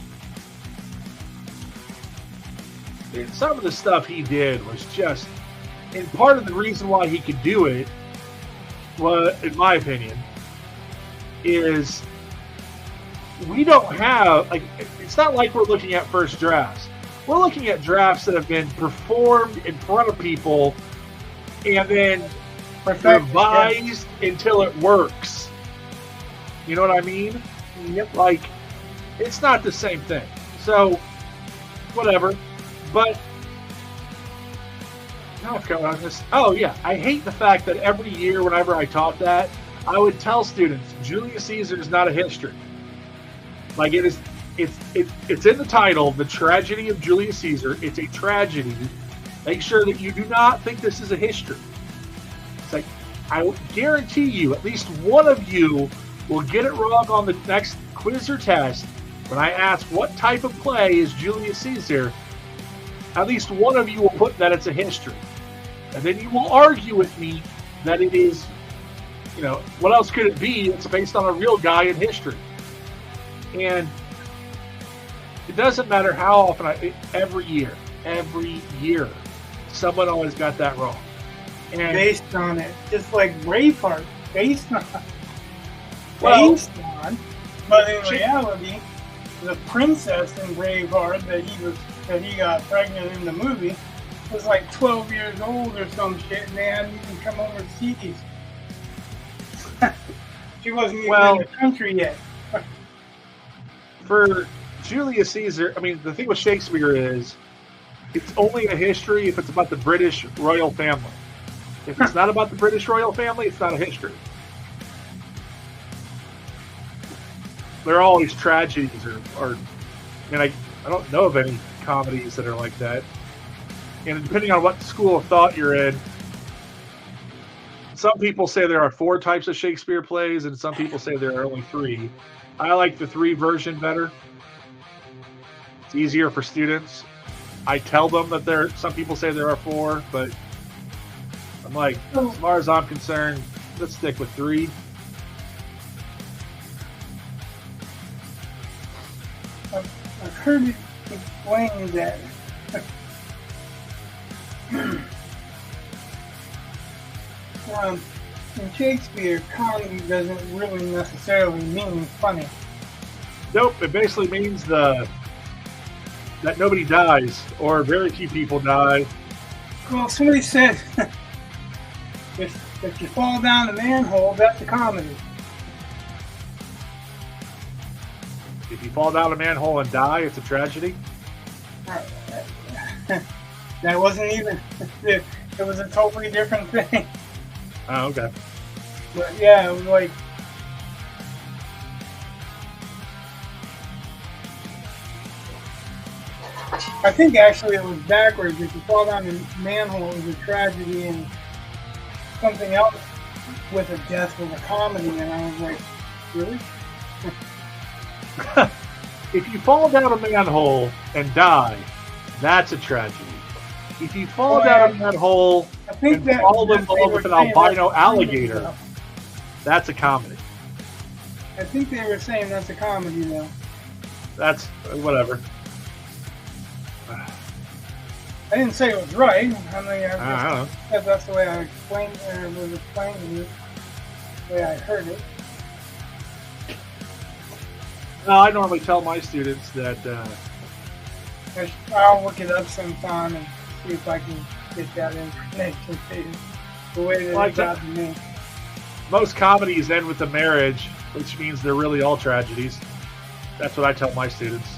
[SPEAKER 1] some of the stuff he did was just, and part of the reason why he could do it, well, in my opinion, is we don't have, like, it's not like we're looking at first drafts. We're looking at drafts that have been performed in front of people and then revised until it works. You know what I mean?
[SPEAKER 2] Yep.
[SPEAKER 1] Like, it's not the same thing. So, whatever. But, oh yeah, I hate the fact that every year whenever I taught that, I would tell students, Julius Caesar is not a history. Like, it's in the title, The Tragedy of Julius Caesar. It's a tragedy. Make sure that you do not think this is a history. It's like, I will guarantee you, at least one of you will get it wrong on the next quiz or test. When I ask what type of play is Julius Caesar, at least one of you will put that it's a history. And then you will argue with me that it is, you know, what else could it be? It's based on a real guy in history. And it doesn't matter how often, every year, someone always got that wrong. And
[SPEAKER 2] Based on it, just like Braveheart, based on,
[SPEAKER 1] but
[SPEAKER 2] in reality, the princess in Braveheart that he got pregnant in the movie was like 12 years old or some shit, and they hadn't even come overseas. She wasn't even in the country yet.
[SPEAKER 1] For Julius Caesar, I mean, the thing with Shakespeare is it's only a history if it's about the British royal family. If it's not about the British royal family, it's not a history. There are always tragedies, or I don't know of any comedies that are like that. And depending on what school of thought you're in, some people say there are 4 types of Shakespeare plays, and some people say there are only 3. I like the 3 version better. It's easier for students. I tell them that some people say there are 4, but I'm like, as far as I'm concerned, let's stick with 3.
[SPEAKER 2] I've heard it explained that in Shakespeare, comedy doesn't really necessarily mean funny.
[SPEAKER 1] Nope, it basically means that nobody dies, or very few people die.
[SPEAKER 2] Well, somebody said if you fall down a manhole, that's a comedy.
[SPEAKER 1] If you fall down a manhole and die, it's a tragedy.
[SPEAKER 2] That wasn't even. It was a totally different thing.
[SPEAKER 1] Oh, okay.
[SPEAKER 2] But yeah, it was like. I think actually it was backwards. If you fall down a manhole, it was a tragedy, and something else with a death was a comedy. And I was like, really?
[SPEAKER 1] If you fall down a manhole and die, that's a tragedy. If you fall down a manhole and fall in love with an albino alligator, that's a comedy.
[SPEAKER 2] I think they were saying that's a comedy, though.
[SPEAKER 1] That's whatever.
[SPEAKER 2] I didn't say it was right. I mean,
[SPEAKER 1] I don't know.
[SPEAKER 2] That's the way I explained it, or was explaining it, the way I heard it.
[SPEAKER 1] No, I normally tell my students that
[SPEAKER 2] I'll look it up sometime and see if I can get that information to you. The way that it got to me.
[SPEAKER 1] Most comedies end with a marriage, which means they're really all tragedies. That's what I tell my students.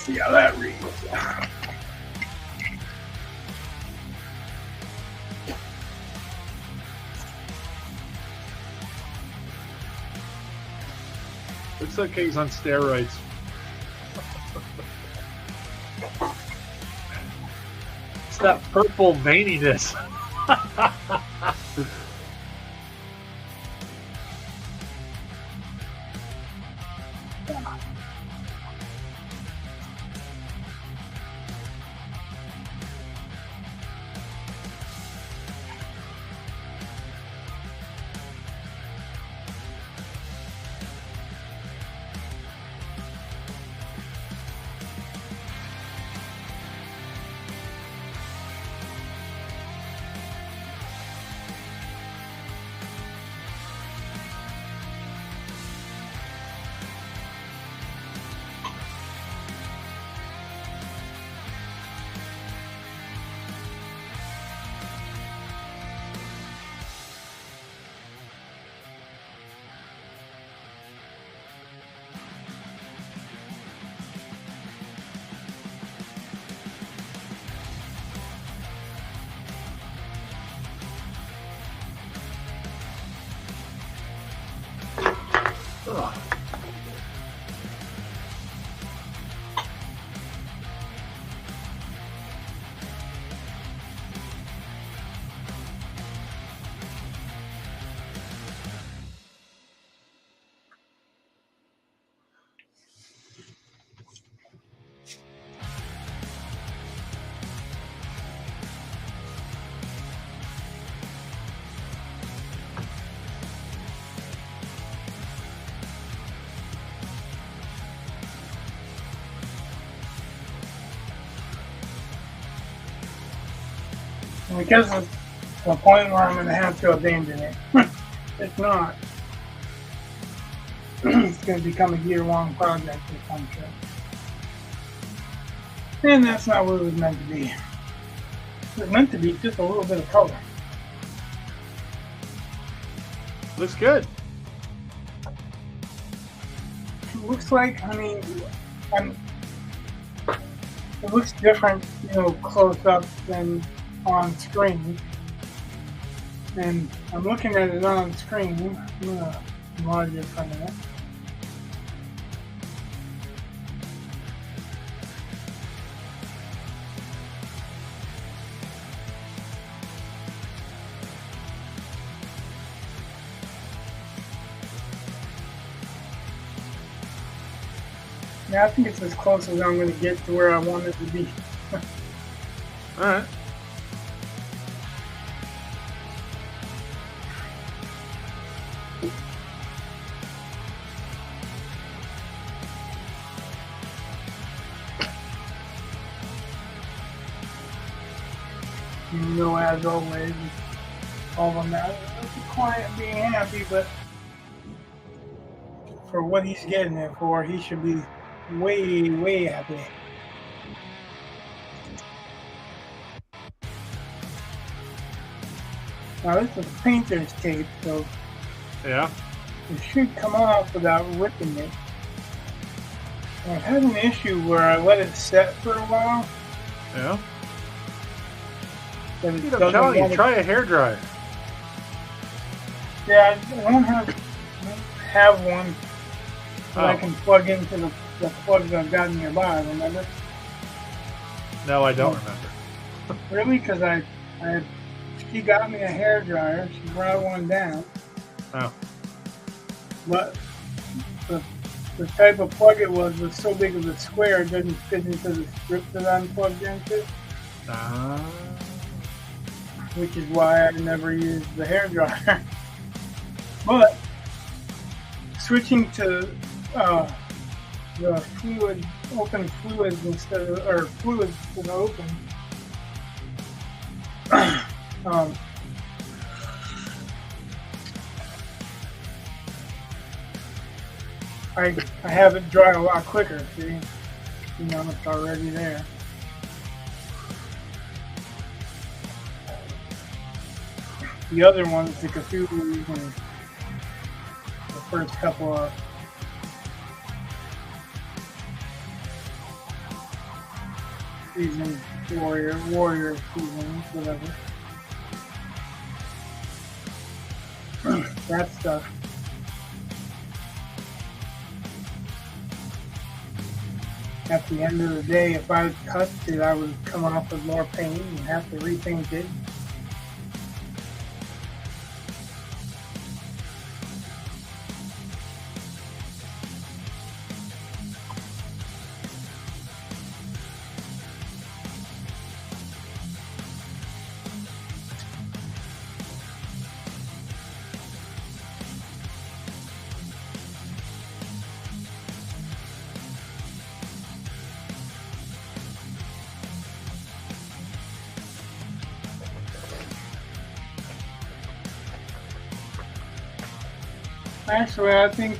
[SPEAKER 2] see how that reads.
[SPEAKER 1] Looks like he's on steroids. It's that purple veininess.
[SPEAKER 2] Because it's the point where I'm going to have to abandon it. If not, it's going to become a year-long project or some shit. And that's not what it was meant to be. It was meant to be just a little bit of color.
[SPEAKER 1] Looks good.
[SPEAKER 2] It looks like, it looks different, close up than on screen. And I'm looking at it on screen. I'm going to enlarge it for a minute. Yeah, I think it's as close as I'm going to get to where I want it to be.
[SPEAKER 1] Alright.
[SPEAKER 2] As always, all of that. It's the client being happy, but for what he's getting it for, he should be way, way happy. Now this is painter's tape, so
[SPEAKER 1] yeah,
[SPEAKER 2] it should come off without ripping it. I've had an issue where I let it set for a while.
[SPEAKER 1] Yeah.
[SPEAKER 2] I'm
[SPEAKER 1] telling you, try a hairdryer.
[SPEAKER 2] Yeah, I don't have one that I can plug into the plugs I've got nearby, remember?
[SPEAKER 1] No, I don't remember.
[SPEAKER 2] Really? Because she got me a hairdryer. She brought one down.
[SPEAKER 1] Oh.
[SPEAKER 2] But the type of plug it was so big of a square it didn't fit into the strip that I'm plugged into. Which is why I never used the hairdryer. But switching to the open fluids instead of, or fluids to the open, I have it dry a lot quicker. See, it's already there. The other ones took a few weeks, and the first couple of season warrior season, whatever. That stuff. At the end of the day, if I touched it, I would come off with more paint and have to repaint it. Actually, I think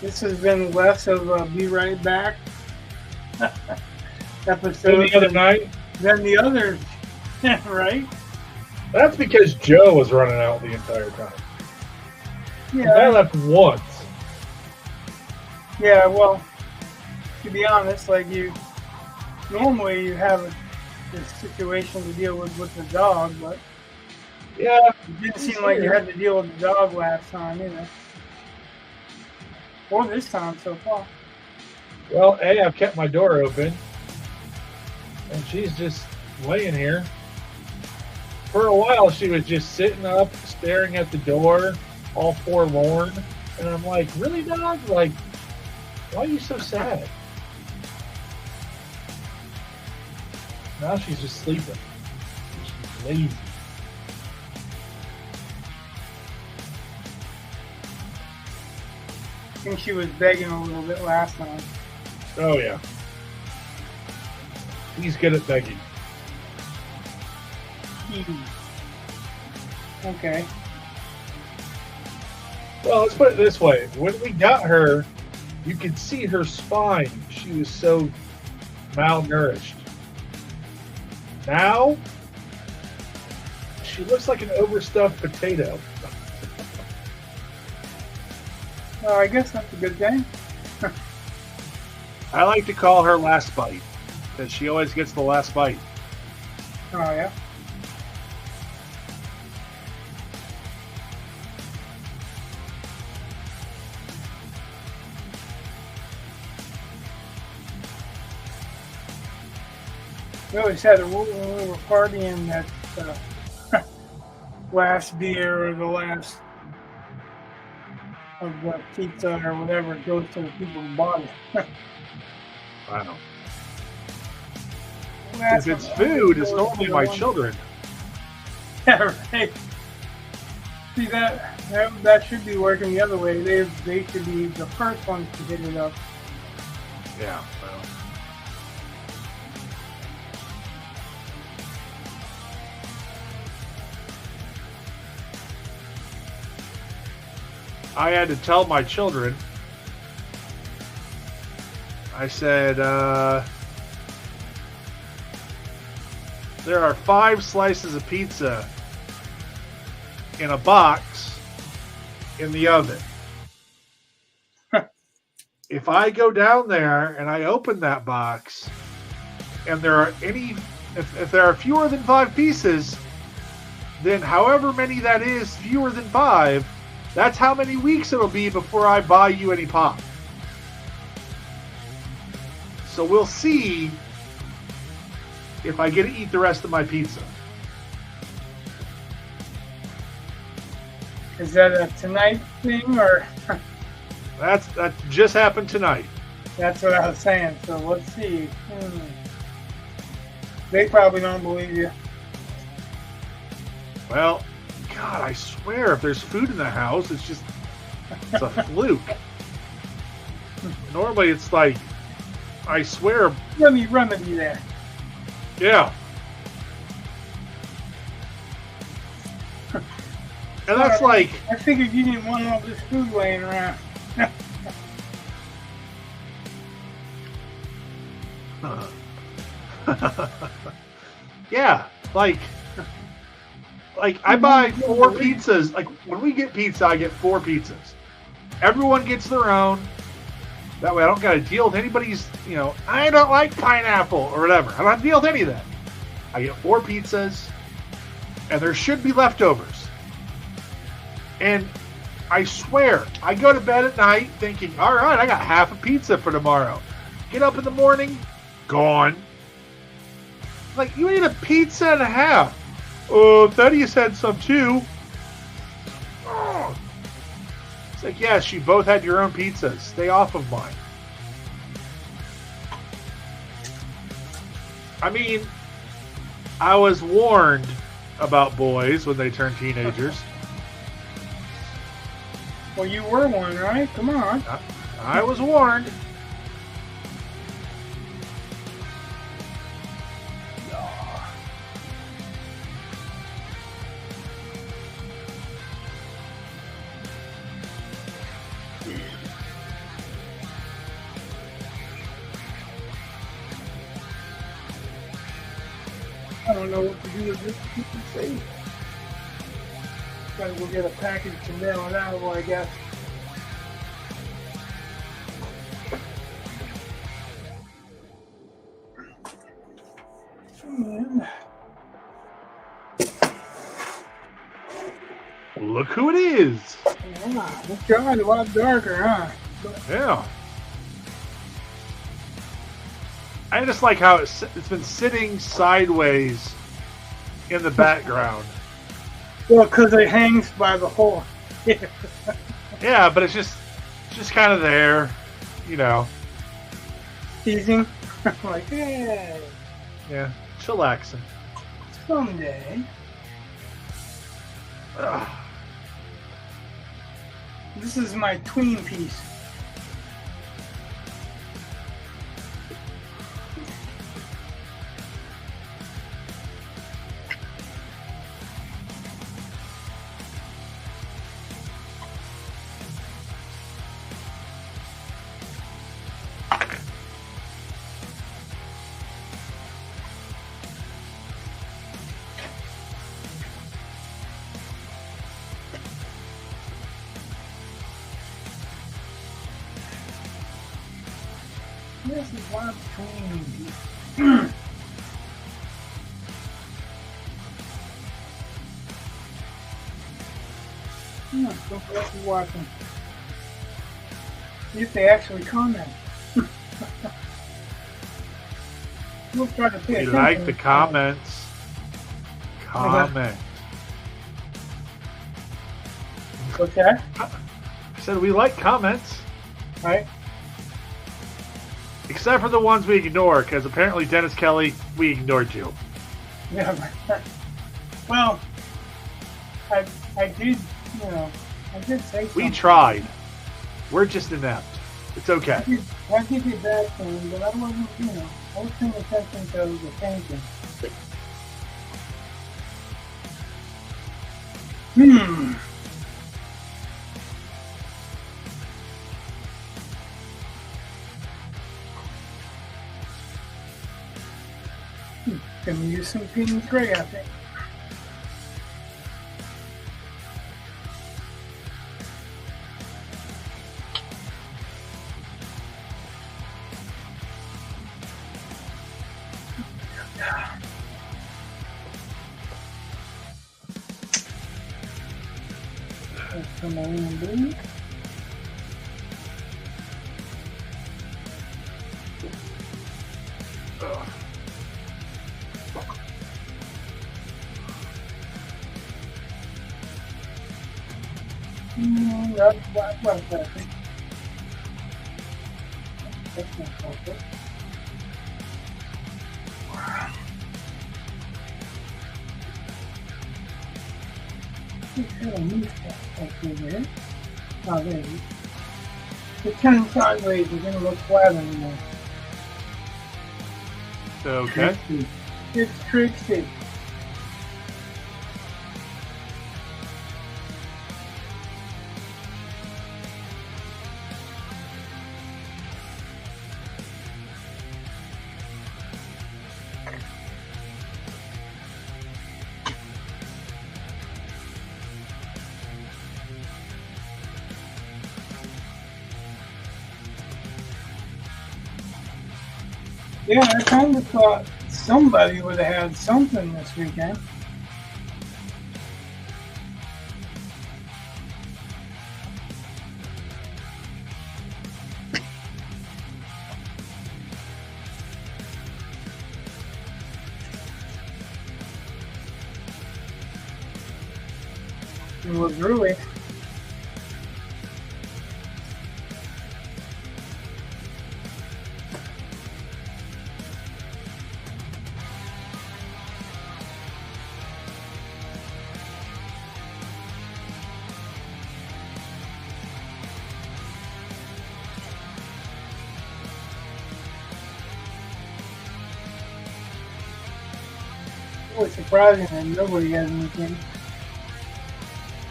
[SPEAKER 2] this has been less of a be right back episode
[SPEAKER 1] the other night.
[SPEAKER 2] than the others, right?
[SPEAKER 1] That's because Joe was running out the entire time. I
[SPEAKER 2] Yeah.
[SPEAKER 1] left once.
[SPEAKER 2] Yeah. Well, to be honest, like normally you have a situation to deal with the dog, but
[SPEAKER 1] Yeah.
[SPEAKER 2] it didn't seem like you had to deal with the dog last time either. Or this time so far.
[SPEAKER 1] Well, I've kept my door open, and she's just laying here. For a while, she was just sitting up, staring at the door, all forlorn. And I'm like, really, dog? Like, why are you so sad? Now she's just sleeping. She's lazy.
[SPEAKER 2] I think she was begging a little bit last time.
[SPEAKER 1] Oh, yeah. He's good at begging.
[SPEAKER 2] Okay.
[SPEAKER 1] Well, let's put it this way. When we got her, you could see her spine. She was so malnourished. Now, she looks like an overstuffed potato.
[SPEAKER 2] Well, I guess that's a good thing.
[SPEAKER 1] I like to call her last bite, because she always gets the last bite.
[SPEAKER 2] Oh, yeah. We always had a rule when we were partying that last beer or the last of the pizza or whatever goes to the people who bought it.
[SPEAKER 1] I know.
[SPEAKER 2] That's
[SPEAKER 1] If it's
[SPEAKER 2] what-
[SPEAKER 1] food, it's normally my children.
[SPEAKER 2] Yeah, right. See that should be working the other way. They should be the first ones to hit it up.
[SPEAKER 1] Yeah. Well. I had to tell my children. I said, there are 5 slices of pizza in a box in the oven. If I go down there and I open that box and there are if there are fewer than 5 pieces, then however many that is, fewer than 5, that's how many weeks it'll be before I buy you any pop. So we'll see if I get to eat the rest of my pizza.
[SPEAKER 2] Is that a tonight thing or?
[SPEAKER 1] That just happened tonight.
[SPEAKER 2] That's what I was saying. So let's see. They probably don't believe you.
[SPEAKER 1] Well, God, I swear, if there's food in the house, it's a fluke. Normally, it's like, I swear,
[SPEAKER 2] Let me remedy that.
[SPEAKER 1] yeah. And that's like,
[SPEAKER 2] I figured you didn't want all this food laying around.
[SPEAKER 1] yeah, like I buy 4 pizzas. Like when we get pizza, I get 4 pizzas. Everyone gets their own. That way I don't got to deal with anybody's, I don't like pineapple or whatever. I don't have to deal with any of that. I get 4 pizzas, and there should be leftovers. And I swear, I go to bed at night thinking, all right, I got half a pizza for tomorrow. Get up in the morning, gone. Like, you ate a pizza and a half. Oh, Thaddeus had some too. Oh. It's like, yes, you both had your own pizzas. Stay off of mine. I mean, I was warned about boys when they turn teenagers.
[SPEAKER 2] Well, you were one, right? Come on.
[SPEAKER 1] I was warned.
[SPEAKER 2] I don't know what to do with this thing. Gotta go get a package to mail it out, I guess. And
[SPEAKER 1] Look who it is.
[SPEAKER 2] yeah, this guy's a lot darker, huh?
[SPEAKER 1] Yeah. I just like how it's been sitting sideways in the background.
[SPEAKER 2] Well, because it hangs by the hole.
[SPEAKER 1] Yeah, but it's just kind of there,
[SPEAKER 2] Teasing. Like, hey,
[SPEAKER 1] Yeah, chillaxing.
[SPEAKER 2] someday.
[SPEAKER 1] Ugh.
[SPEAKER 2] This is my tween piece. This is my tween piece. Don't forget to watch them. If they actually comment. We'll try to pay
[SPEAKER 1] We
[SPEAKER 2] attention.
[SPEAKER 1] like the comments. Comment.
[SPEAKER 2] What's that?
[SPEAKER 1] I said we like comments,
[SPEAKER 2] Right?
[SPEAKER 1] except for the ones we ignore, because apparently Dennis Kelly, we ignored you.
[SPEAKER 2] Yeah. Well, I did, I did say something.
[SPEAKER 1] We tried. We're just inept. It's okay.
[SPEAKER 2] I did get that thing, but I wasn't, I was paying attention to the thinking. Gonna use some green gray, I think. Some marine blue. That's perfect. That's not perfect. There. Oh, there it is. If it turns sideways, it's going to look flat anymore.
[SPEAKER 1] Okay.
[SPEAKER 2] It's tricksy. Yeah, I kind of thought somebody would have had something this weekend. It was really. Really surprising that nobody has anything.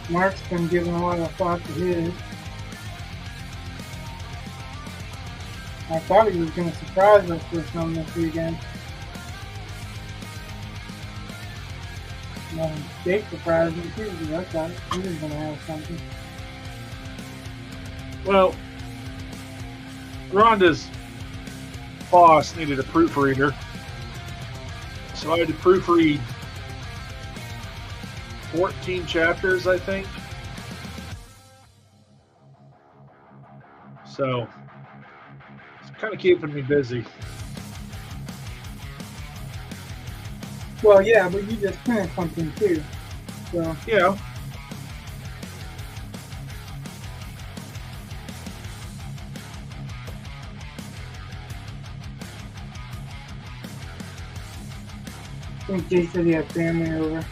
[SPEAKER 2] Mark's been giving a lot of thought to his. I thought he was going to surprise us with some this weekend. Jake surprised me too, because I thought he was going to have something.
[SPEAKER 1] Well, Rhonda's boss needed a proofreader, so I had to proofread 14 chapters, I think. So it's kind of keeping me busy.
[SPEAKER 2] Well, yeah, but you just finished something too. So
[SPEAKER 1] Yeah.
[SPEAKER 2] I think Jake said he had family over.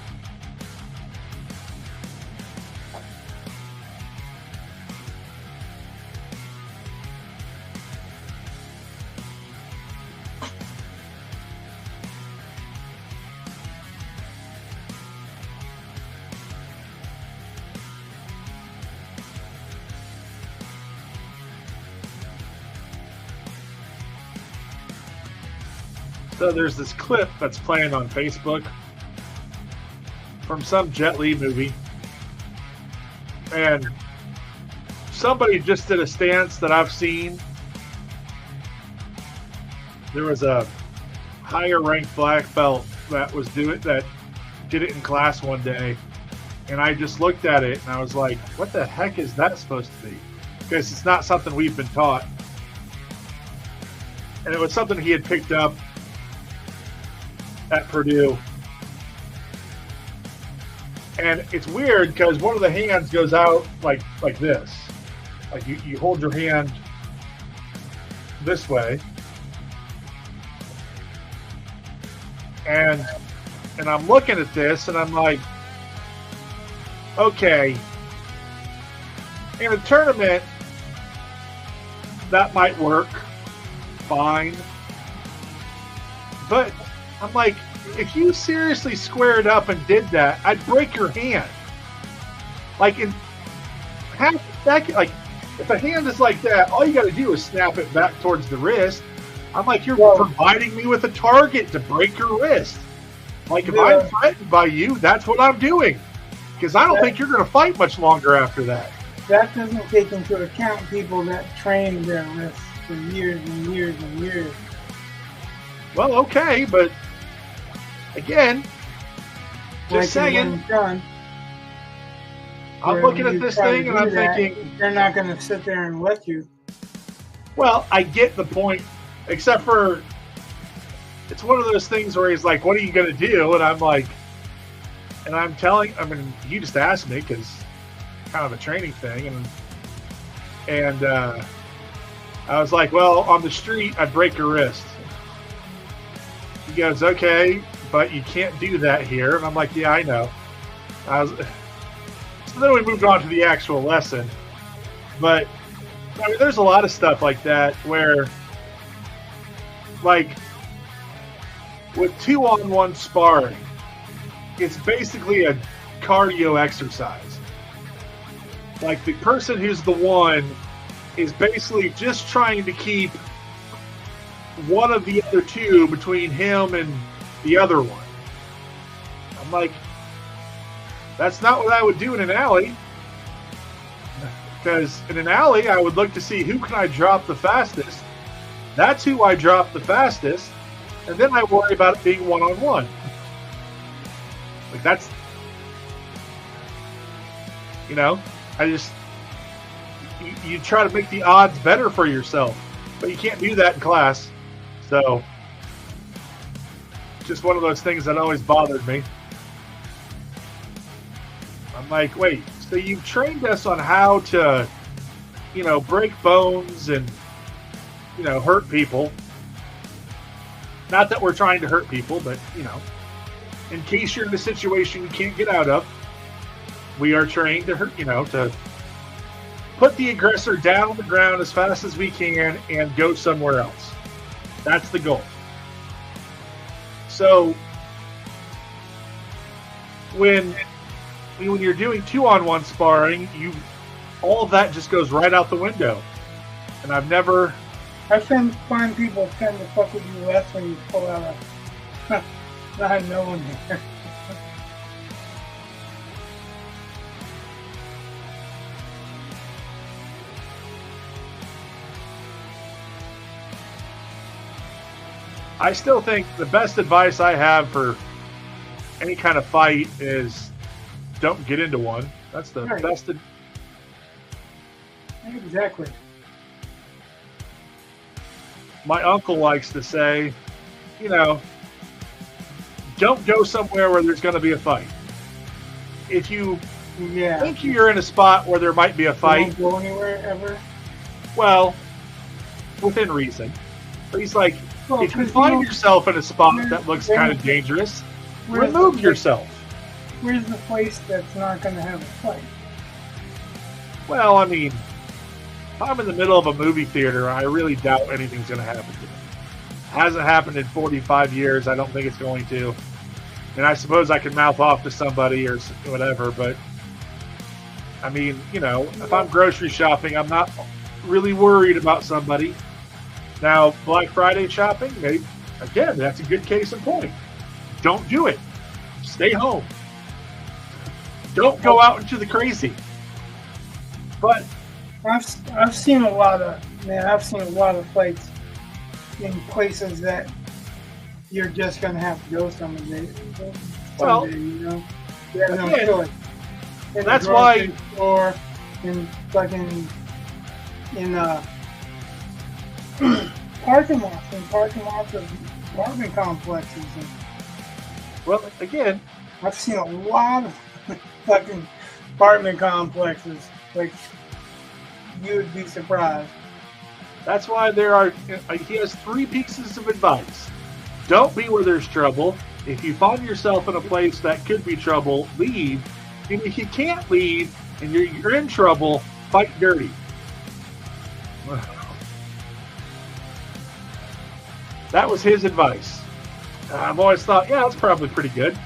[SPEAKER 1] So there's this clip that's playing on Facebook from some Jet Li movie. And somebody just did a stance that I've seen. There was a higher ranked black belt that did it in class one day. And I just looked at it and I was like, what the heck is that supposed to be? Because it's not something we've been taught. And it was something he had picked up at Purdue. And it's weird because one of the hands goes out like this. Like you hold your hand this way. And I'm looking at this and I'm like, okay, in a tournament, that might work fine. But I'm like, if you seriously squared up and did that, I'd break your hand. Like in half that, like if a hand is like that, all you got to do is snap it back towards the wrist. I'm like, you're providing me with a target to break your wrist. Like if I'm threatened by you, that's what I'm doing. Because I don't think you're going to fight much longer after that.
[SPEAKER 2] That doesn't take into account people that train their wrists for years and years and years.
[SPEAKER 1] Well, okay, but again, just saying. I'm looking at this thing and I'm thinking,
[SPEAKER 2] they're not going to sit there and let you.
[SPEAKER 1] Well, I get the point, except for it's one of those things where he's like, what are you going to do? And I'm like, and I'm telling, I mean, you just asked me because kind of a training thing. And I was like, well, on the street, I'd break your wrist. He goes, okay, but you can't do that here. And I'm like, yeah, I know. So then we moved on to the actual lesson. But I mean, there's a lot of stuff like that where, like, with 2-on-1 sparring, it's basically a cardio exercise. Like, the person who's the one is basically just trying to keep one of the other two between him and the other one. I'm like, that's not what I would do in an alley. Because in an alley, I would look to see who can I drop the fastest. That's who I drop the fastest. And then I worry about it being one-on-one. Like that's, I just, you try to make the odds better for yourself, but you can't do that in class. So, just one of those things that always bothered me. I'm like, wait, so you've trained us on how to, break bones and, hurt people. Not that we're trying to hurt people, but, in case you're in a situation you can't get out of, we are trained to hurt, to put the aggressor down on the ground as fast as we can and go somewhere else. That's the goal. So when you're doing 2-on-1 sparring, all of that just goes right out the window. And I
[SPEAKER 2] find people tend to fuck with you less when you pull out a not knowing there.
[SPEAKER 1] I still think the best advice I have for any kind of fight is don't get into one. That's the best.
[SPEAKER 2] Exactly.
[SPEAKER 1] My uncle likes to say, don't go somewhere where there's going to be a fight. If you think you're in a spot where there might be a fight,
[SPEAKER 2] don't go anywhere ever.
[SPEAKER 1] Well, within reason. But he's like, if you find yourself in a spot that looks kind of dangerous, remove yourself.
[SPEAKER 2] Where's the place that's not going to have a fight?
[SPEAKER 1] Well, I mean, if I'm in the middle of a movie theater, I really doubt anything's going to happen to me. Hasn't happened in 45 years. I don't think it's going to. And I suppose I could mouth off to somebody or whatever, but I mean, if I'm grocery shopping, I'm not really worried about somebody. Now, Black Friday shopping, maybe, again, that's a good case in point. Don't do it. Stay home. Don't go out into the crazy. But
[SPEAKER 2] I've seen a lot of fights in places that you're just gonna have to go someday.
[SPEAKER 1] Well,
[SPEAKER 2] there's no choice.
[SPEAKER 1] That's why.
[SPEAKER 2] Or in fucking parking lots of apartment complexes.
[SPEAKER 1] Well, again,
[SPEAKER 2] I've seen a lot of fucking apartment complexes. Like, you would be surprised.
[SPEAKER 1] That's why he has 3 pieces of advice. Don't be where there's trouble. If you find yourself in a place that could be trouble, leave. And if you can't leave and you're in trouble, fight dirty. That was his advice. I've always thought, that's probably pretty good.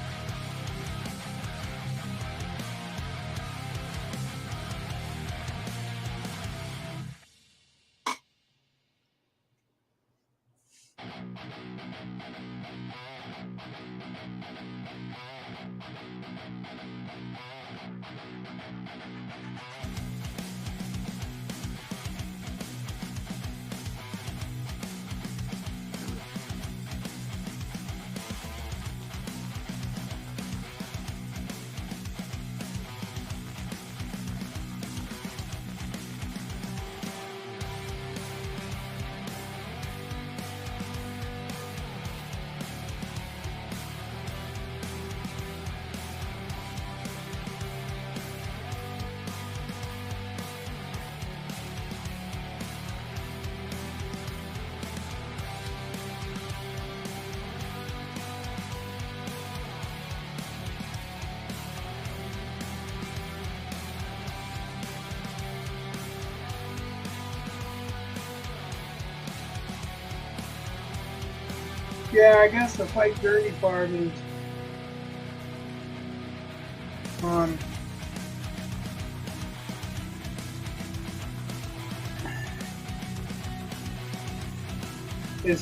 [SPEAKER 2] Yeah, I guess the fight dirty part is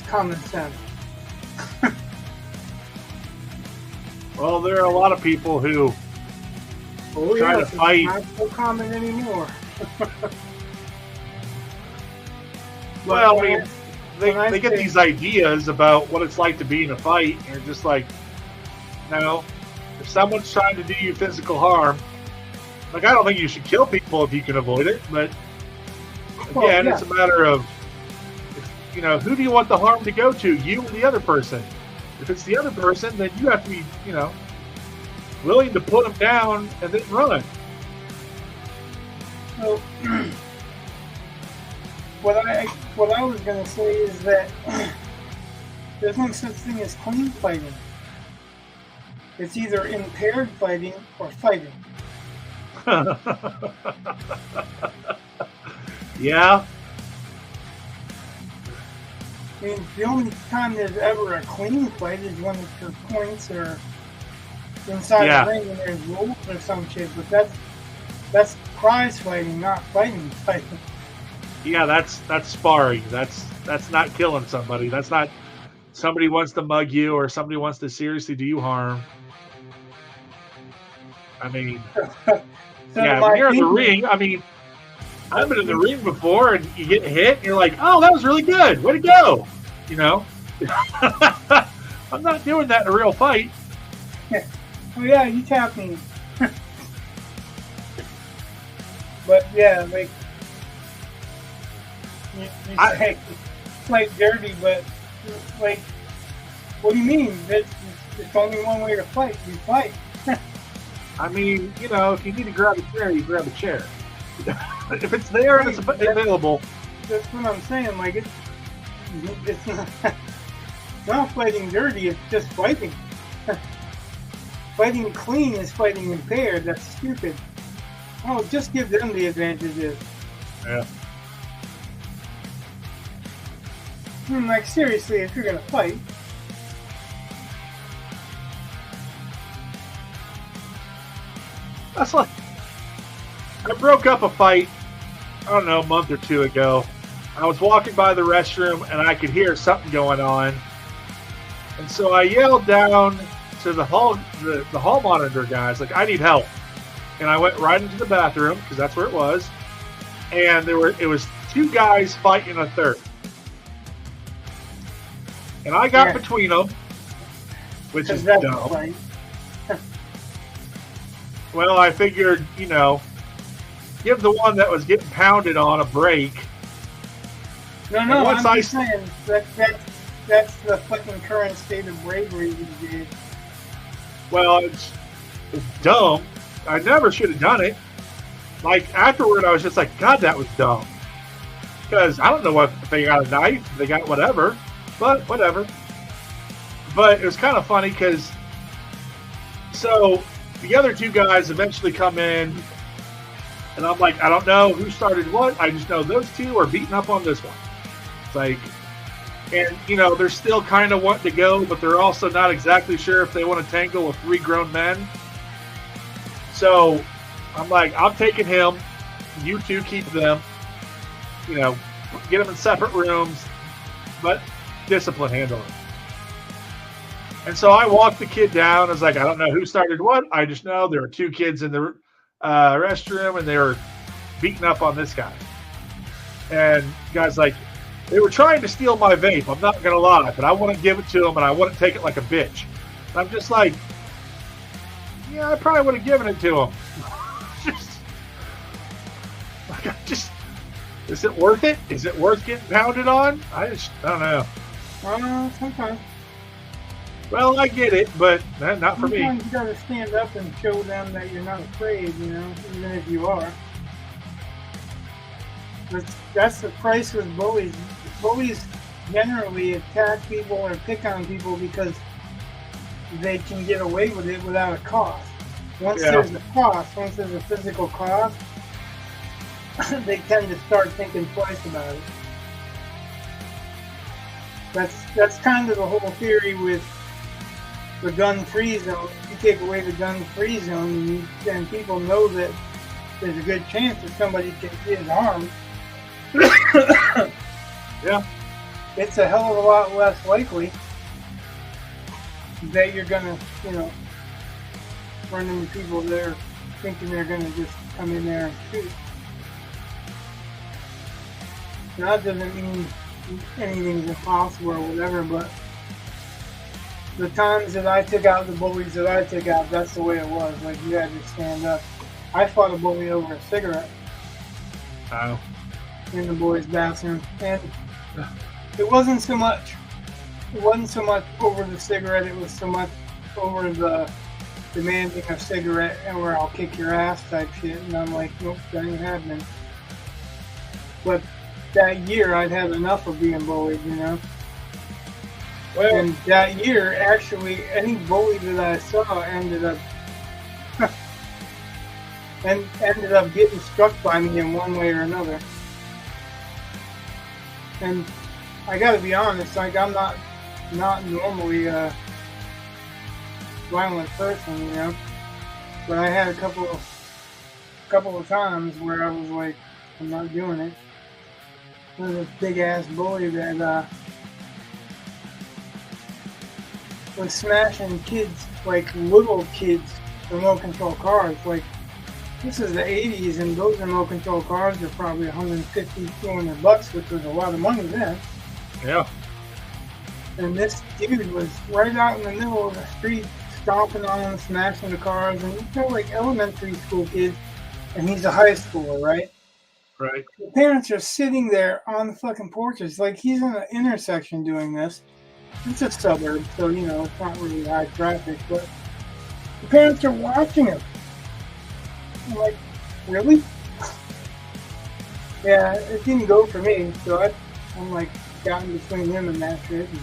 [SPEAKER 2] common sense.
[SPEAKER 1] Well, there are a lot of people who try to fight.
[SPEAKER 2] It's not so common anymore.
[SPEAKER 1] Well, I mean, they get these ideas about what it's like to be in a fight, and you're just like, no. If someone's trying to do you physical harm, like, I don't think you should kill people if you can avoid it, but again, it's a matter of, who do you want the harm to go to, you or the other person? If it's the other person, then you have to be, willing to put them down and then run.
[SPEAKER 2] So, what I was going to say is that there's no such thing as clean fighting. It's either impaired fighting or fighting.
[SPEAKER 1] Yeah.
[SPEAKER 2] I mean, the only time there's ever a clean fight is when it's for points or inside the ring and there's rules or some shit. But that's prize fighting, not fighting.
[SPEAKER 1] Yeah, that's sparring. That's not killing somebody. That's not somebody wants to mug you or somebody wants to seriously do you harm. I mean, when you're in the ring, I mean, I've been in the ring before and you get hit and you're like, oh, that was really good. Way to go. I'm not doing that in a real fight.
[SPEAKER 2] Yeah. Oh, yeah, you tapped me. But, yeah, like, you say fight dirty, but, like, what do you mean? There's only one way to fight. You fight.
[SPEAKER 1] I mean, if you need to grab a chair, you grab a chair. If it's there and it's available.
[SPEAKER 2] That's what I'm saying. Like, it's not fighting dirty, it's just fighting. Fighting clean is fighting impaired. That's stupid. Oh, just give them the advantages.
[SPEAKER 1] Yeah.
[SPEAKER 2] Like, seriously, if you're going to fight.
[SPEAKER 1] That's like, I broke up a fight, I don't know, a month or two ago. I was walking by the restroom and I could hear something going on. And so I yelled down to the hall monitor guys, like, I need help. And I went right into the bathroom, because that's where it was. And it was two guys fighting a third. And I got between them, which is dumb. Well, I figured, give the one that was getting pounded on a break.
[SPEAKER 2] No, I'm just saying that's the fucking current state of bravery these days.
[SPEAKER 1] Well, it's dumb. I never should have done it. Like, afterward, I was just like, God, that was dumb. Because I don't know if they got a knife, if they got whatever, but whatever. But it was kind of funny because, so the other two guys eventually come in, and I'm like, I don't know who started what. I just know those two are beating up on this one. It's like, and, they're still kind of wanting to go, but they're also not exactly sure if they want to tangle with three grown men. So I'm like, I'm taking him. You two keep them. Get them in separate rooms, but discipline handle it. And so I walked the kid down. I was like, I don't know who started what. I just know there were two kids in the restroom, and they were beating up on this guy. And the guy's like, they were trying to steal my vape. I'm not going to lie, but I want to give it to them, and I wouldn't take it like a bitch. And I'm just like, yeah, I probably would have given it to him. Is it worth it? Is it worth getting pounded on? I don't know.
[SPEAKER 2] Sometimes.
[SPEAKER 1] Well, I get it, but not for me.
[SPEAKER 2] Sometimes you gotta stand up and show them that you're not afraid, even if you are. That's the price with bullies. Bullies generally attack people or pick on people because they can get away with it without a cost. Once there's a physical cost, they tend to start thinking twice about it. That's kind of the whole theory with the gun-free zone. If you take away the gun-free zone, then people know that there's a good chance that somebody can get harmed.
[SPEAKER 1] Yeah.
[SPEAKER 2] It's a hell of a lot less likely that you're gonna, run into people that are thinking they're gonna just come in there and shoot. Now, that doesn't mean anything's impossible or whatever, but the times that I took out the bullies that I took out, that's the way it was. Like, you had to stand up. I fought a bully over a cigarette
[SPEAKER 1] Oh.
[SPEAKER 2] in the boys' bathroom, and it wasn't so much over the cigarette, it was so much over the demanding a cigarette and where I'll kick your ass type shit. And I'm like, nope, that ain't happening. But that year I'd had enough of being bullied, you know.
[SPEAKER 1] Well,
[SPEAKER 2] And that year, actually, any bully that I saw ended up getting struck by me in one way or another. And I got to be honest, like, I'm not normally a violent person, you know. But I had a couple of times where I was like, I'm not doing it. There was a big ass bully that was smashing kids, like little kids, remote control cars. Like, this is the 80s, and those remote control cars are probably $150, $200, which was a lot of money then.
[SPEAKER 1] yeah.
[SPEAKER 2] And this dude was right out in the middle of the street, stomping on them, smashing the cars, and they're like elementary school kids, and he's a high schooler, right?
[SPEAKER 1] Right.
[SPEAKER 2] The parents are sitting there on the fucking porches, like he's in an intersection doing this. It's a suburb, so, you know, it's not really high traffic, but the parents are watching him. I'm like, really? Yeah, it didn't go for me, so I'm like, got in between him and that shit. And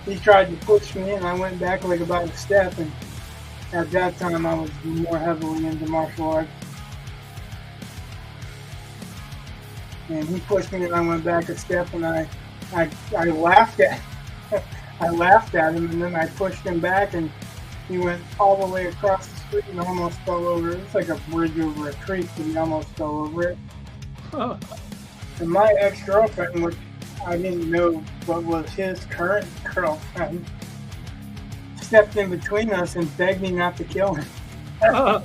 [SPEAKER 2] he tried to push me, and I went back like about a step, and at that time I was more heavily into martial arts. And he pushed me, and I went back a step, and I laughed at I laughed at him, and then I pushed him back, and he went all the way across the street and almost fell over. It's like a bridge over a creek, and he almost fell over it.
[SPEAKER 1] Huh.
[SPEAKER 2] And my ex-girlfriend, which I didn't know what was his current girlfriend, stepped in between us and begged me not to kill him. And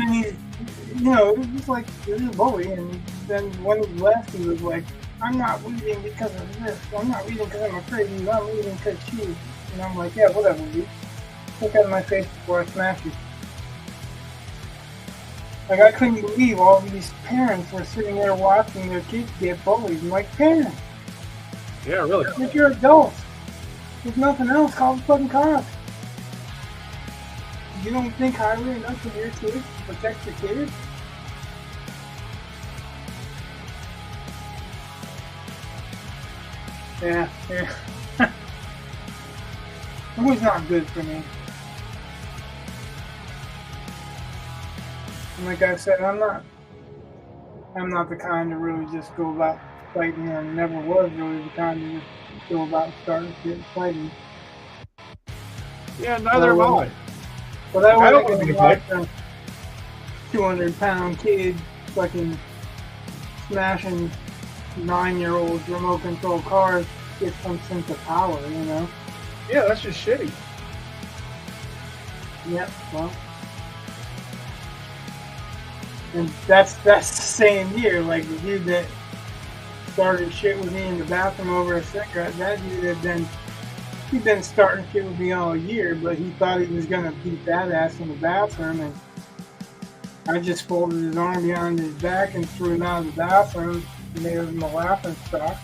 [SPEAKER 2] then he, you know, it was like, he was a bully, and then when he left, he was like, I'm not leaving because of this. I'm not leaving because I'm afraid of you. I'm leaving because she. And I'm like, yeah, whatever, dude. Look out of my face before I smash you. Like, I couldn't believe all these parents were sitting there watching their kids get bullied. I'm like, parents,
[SPEAKER 1] Yeah, really.
[SPEAKER 2] if you're adults, there's nothing else, call the fucking cops. You don't think highly enough of your kids to protect your kids? Yeah. It was not good for me. And like I said, I'm not the kind to really just go about fighting, and never was really the kind to just go about starting shit fighting.
[SPEAKER 1] Yeah, neither am I.
[SPEAKER 2] But I
[SPEAKER 1] I don't
[SPEAKER 2] wasn't
[SPEAKER 1] want to
[SPEAKER 2] gonna
[SPEAKER 1] be
[SPEAKER 2] watch a 200-pound kid fucking smashing 9-year-old remote control cars get some sense of power, you know?
[SPEAKER 1] Yeah, that's just shitty.
[SPEAKER 2] Yep, well. And that's the same year, like the dude that started shit with me in the bathroom over a cigarette, that dude he'd been starting shit with me all year, but he thought he was gonna beat that ass in the bathroom, and I just folded his arm behind his back and threw him out of the bathroom and made him a laughing stock.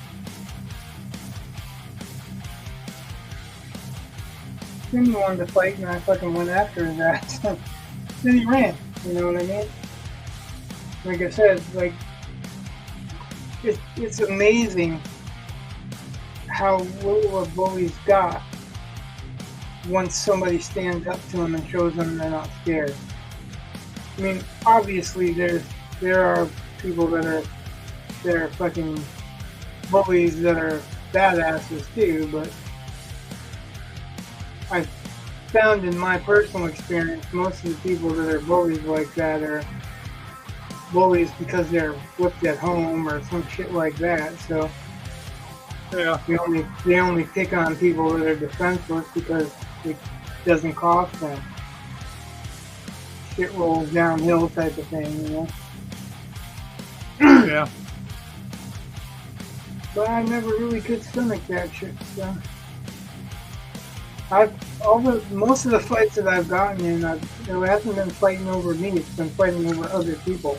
[SPEAKER 2] Then he wanted to fight, and I fucking went after his ass. Then he ran, you know what I mean? Like I said, like, it's amazing how little a bully's got once somebody stands up to them and shows them they're not scared. I mean, obviously there are people that are fucking bullies that are badasses too, but I've found in my personal experience most of the people that are bullies like that are bullies because they're whipped at home or some shit like that. So
[SPEAKER 1] Yeah.
[SPEAKER 2] they only pick on people that are defenseless because it doesn't cost them. Shit rolls downhill type of thing, you know?
[SPEAKER 1] Yeah.
[SPEAKER 2] but I never really could stomach that shit. So most of the fights that I've gotten in, it hasn't been fighting over me. It's been fighting over other people.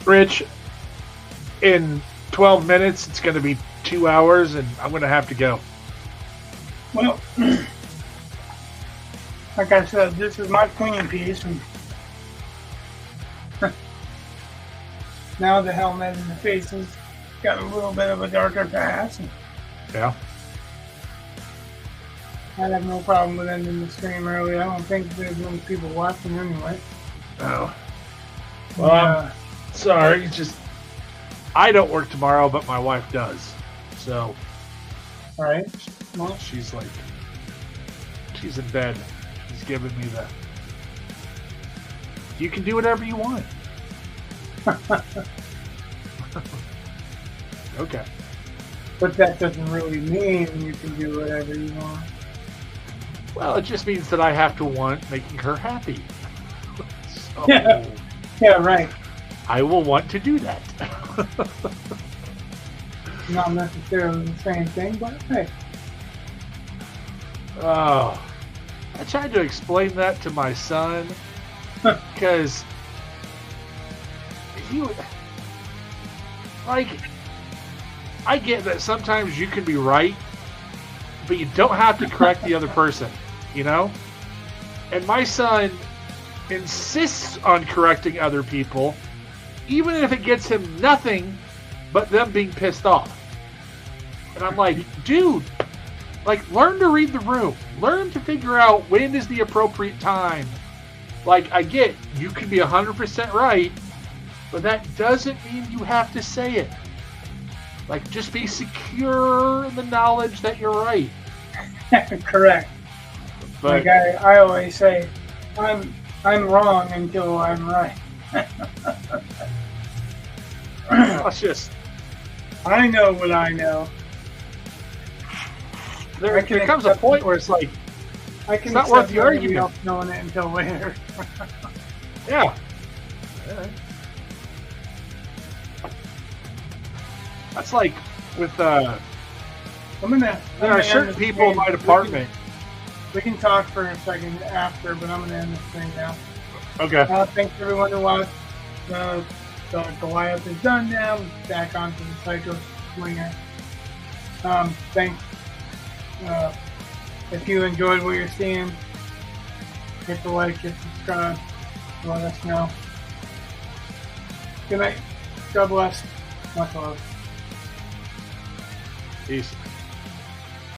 [SPEAKER 1] Rich, in 12 minutes, it's going to be 2 hours, and I'm going to have to go.
[SPEAKER 2] Well, like I said, this is my cleaning piece, and now the helmet and the faces got a little bit of a darker patch.
[SPEAKER 1] Yeah.
[SPEAKER 2] I'd have no problem with ending the stream early. I don't think there's many people watching anyway.
[SPEAKER 1] Oh. Well, sorry. It's just I don't work tomorrow, but my wife does. So.
[SPEAKER 2] All right. Well,
[SPEAKER 1] she's in bed. She's giving me the. You can do whatever you want. Okay.
[SPEAKER 2] But that doesn't really mean you can do whatever you want.
[SPEAKER 1] Well, it just means that I have to want making her happy. So
[SPEAKER 2] yeah, right.
[SPEAKER 1] I will want to do that.
[SPEAKER 2] Not necessarily the same thing, but hey.
[SPEAKER 1] Oh, I tried to explain that to my son because he would, like, I get that sometimes you can be right, but you don't have to correct the other person, you know? And my son insists on correcting other people, even if it gets him nothing but them being pissed off. And I'm like, dude, like, learn to read the room. Learn to figure out when is the appropriate time. Like, I get you can be 100% right, but that doesn't mean you have to say it. Like, just be secure in the knowledge that you're right.
[SPEAKER 2] Correct.
[SPEAKER 1] But
[SPEAKER 2] like I always say, I'm wrong until I'm right.
[SPEAKER 1] it's just
[SPEAKER 2] I know what I know.
[SPEAKER 1] there comes a point where it's like
[SPEAKER 2] it's
[SPEAKER 1] not worth the argument.
[SPEAKER 2] Else knowing it until later.
[SPEAKER 1] Yeah. That's like with
[SPEAKER 2] I'm
[SPEAKER 1] there are certain people in my department.
[SPEAKER 2] We can talk for a second after, but I'm going to end this thing now.
[SPEAKER 1] Okay.
[SPEAKER 2] Thanks everyone who watched. The Goliath is done now. Back onto the Psychoslinger. Thanks. If you enjoyed what you're seeing, hit the like, hit subscribe, let us know. Good night. God bless. Much love.
[SPEAKER 1] Peace.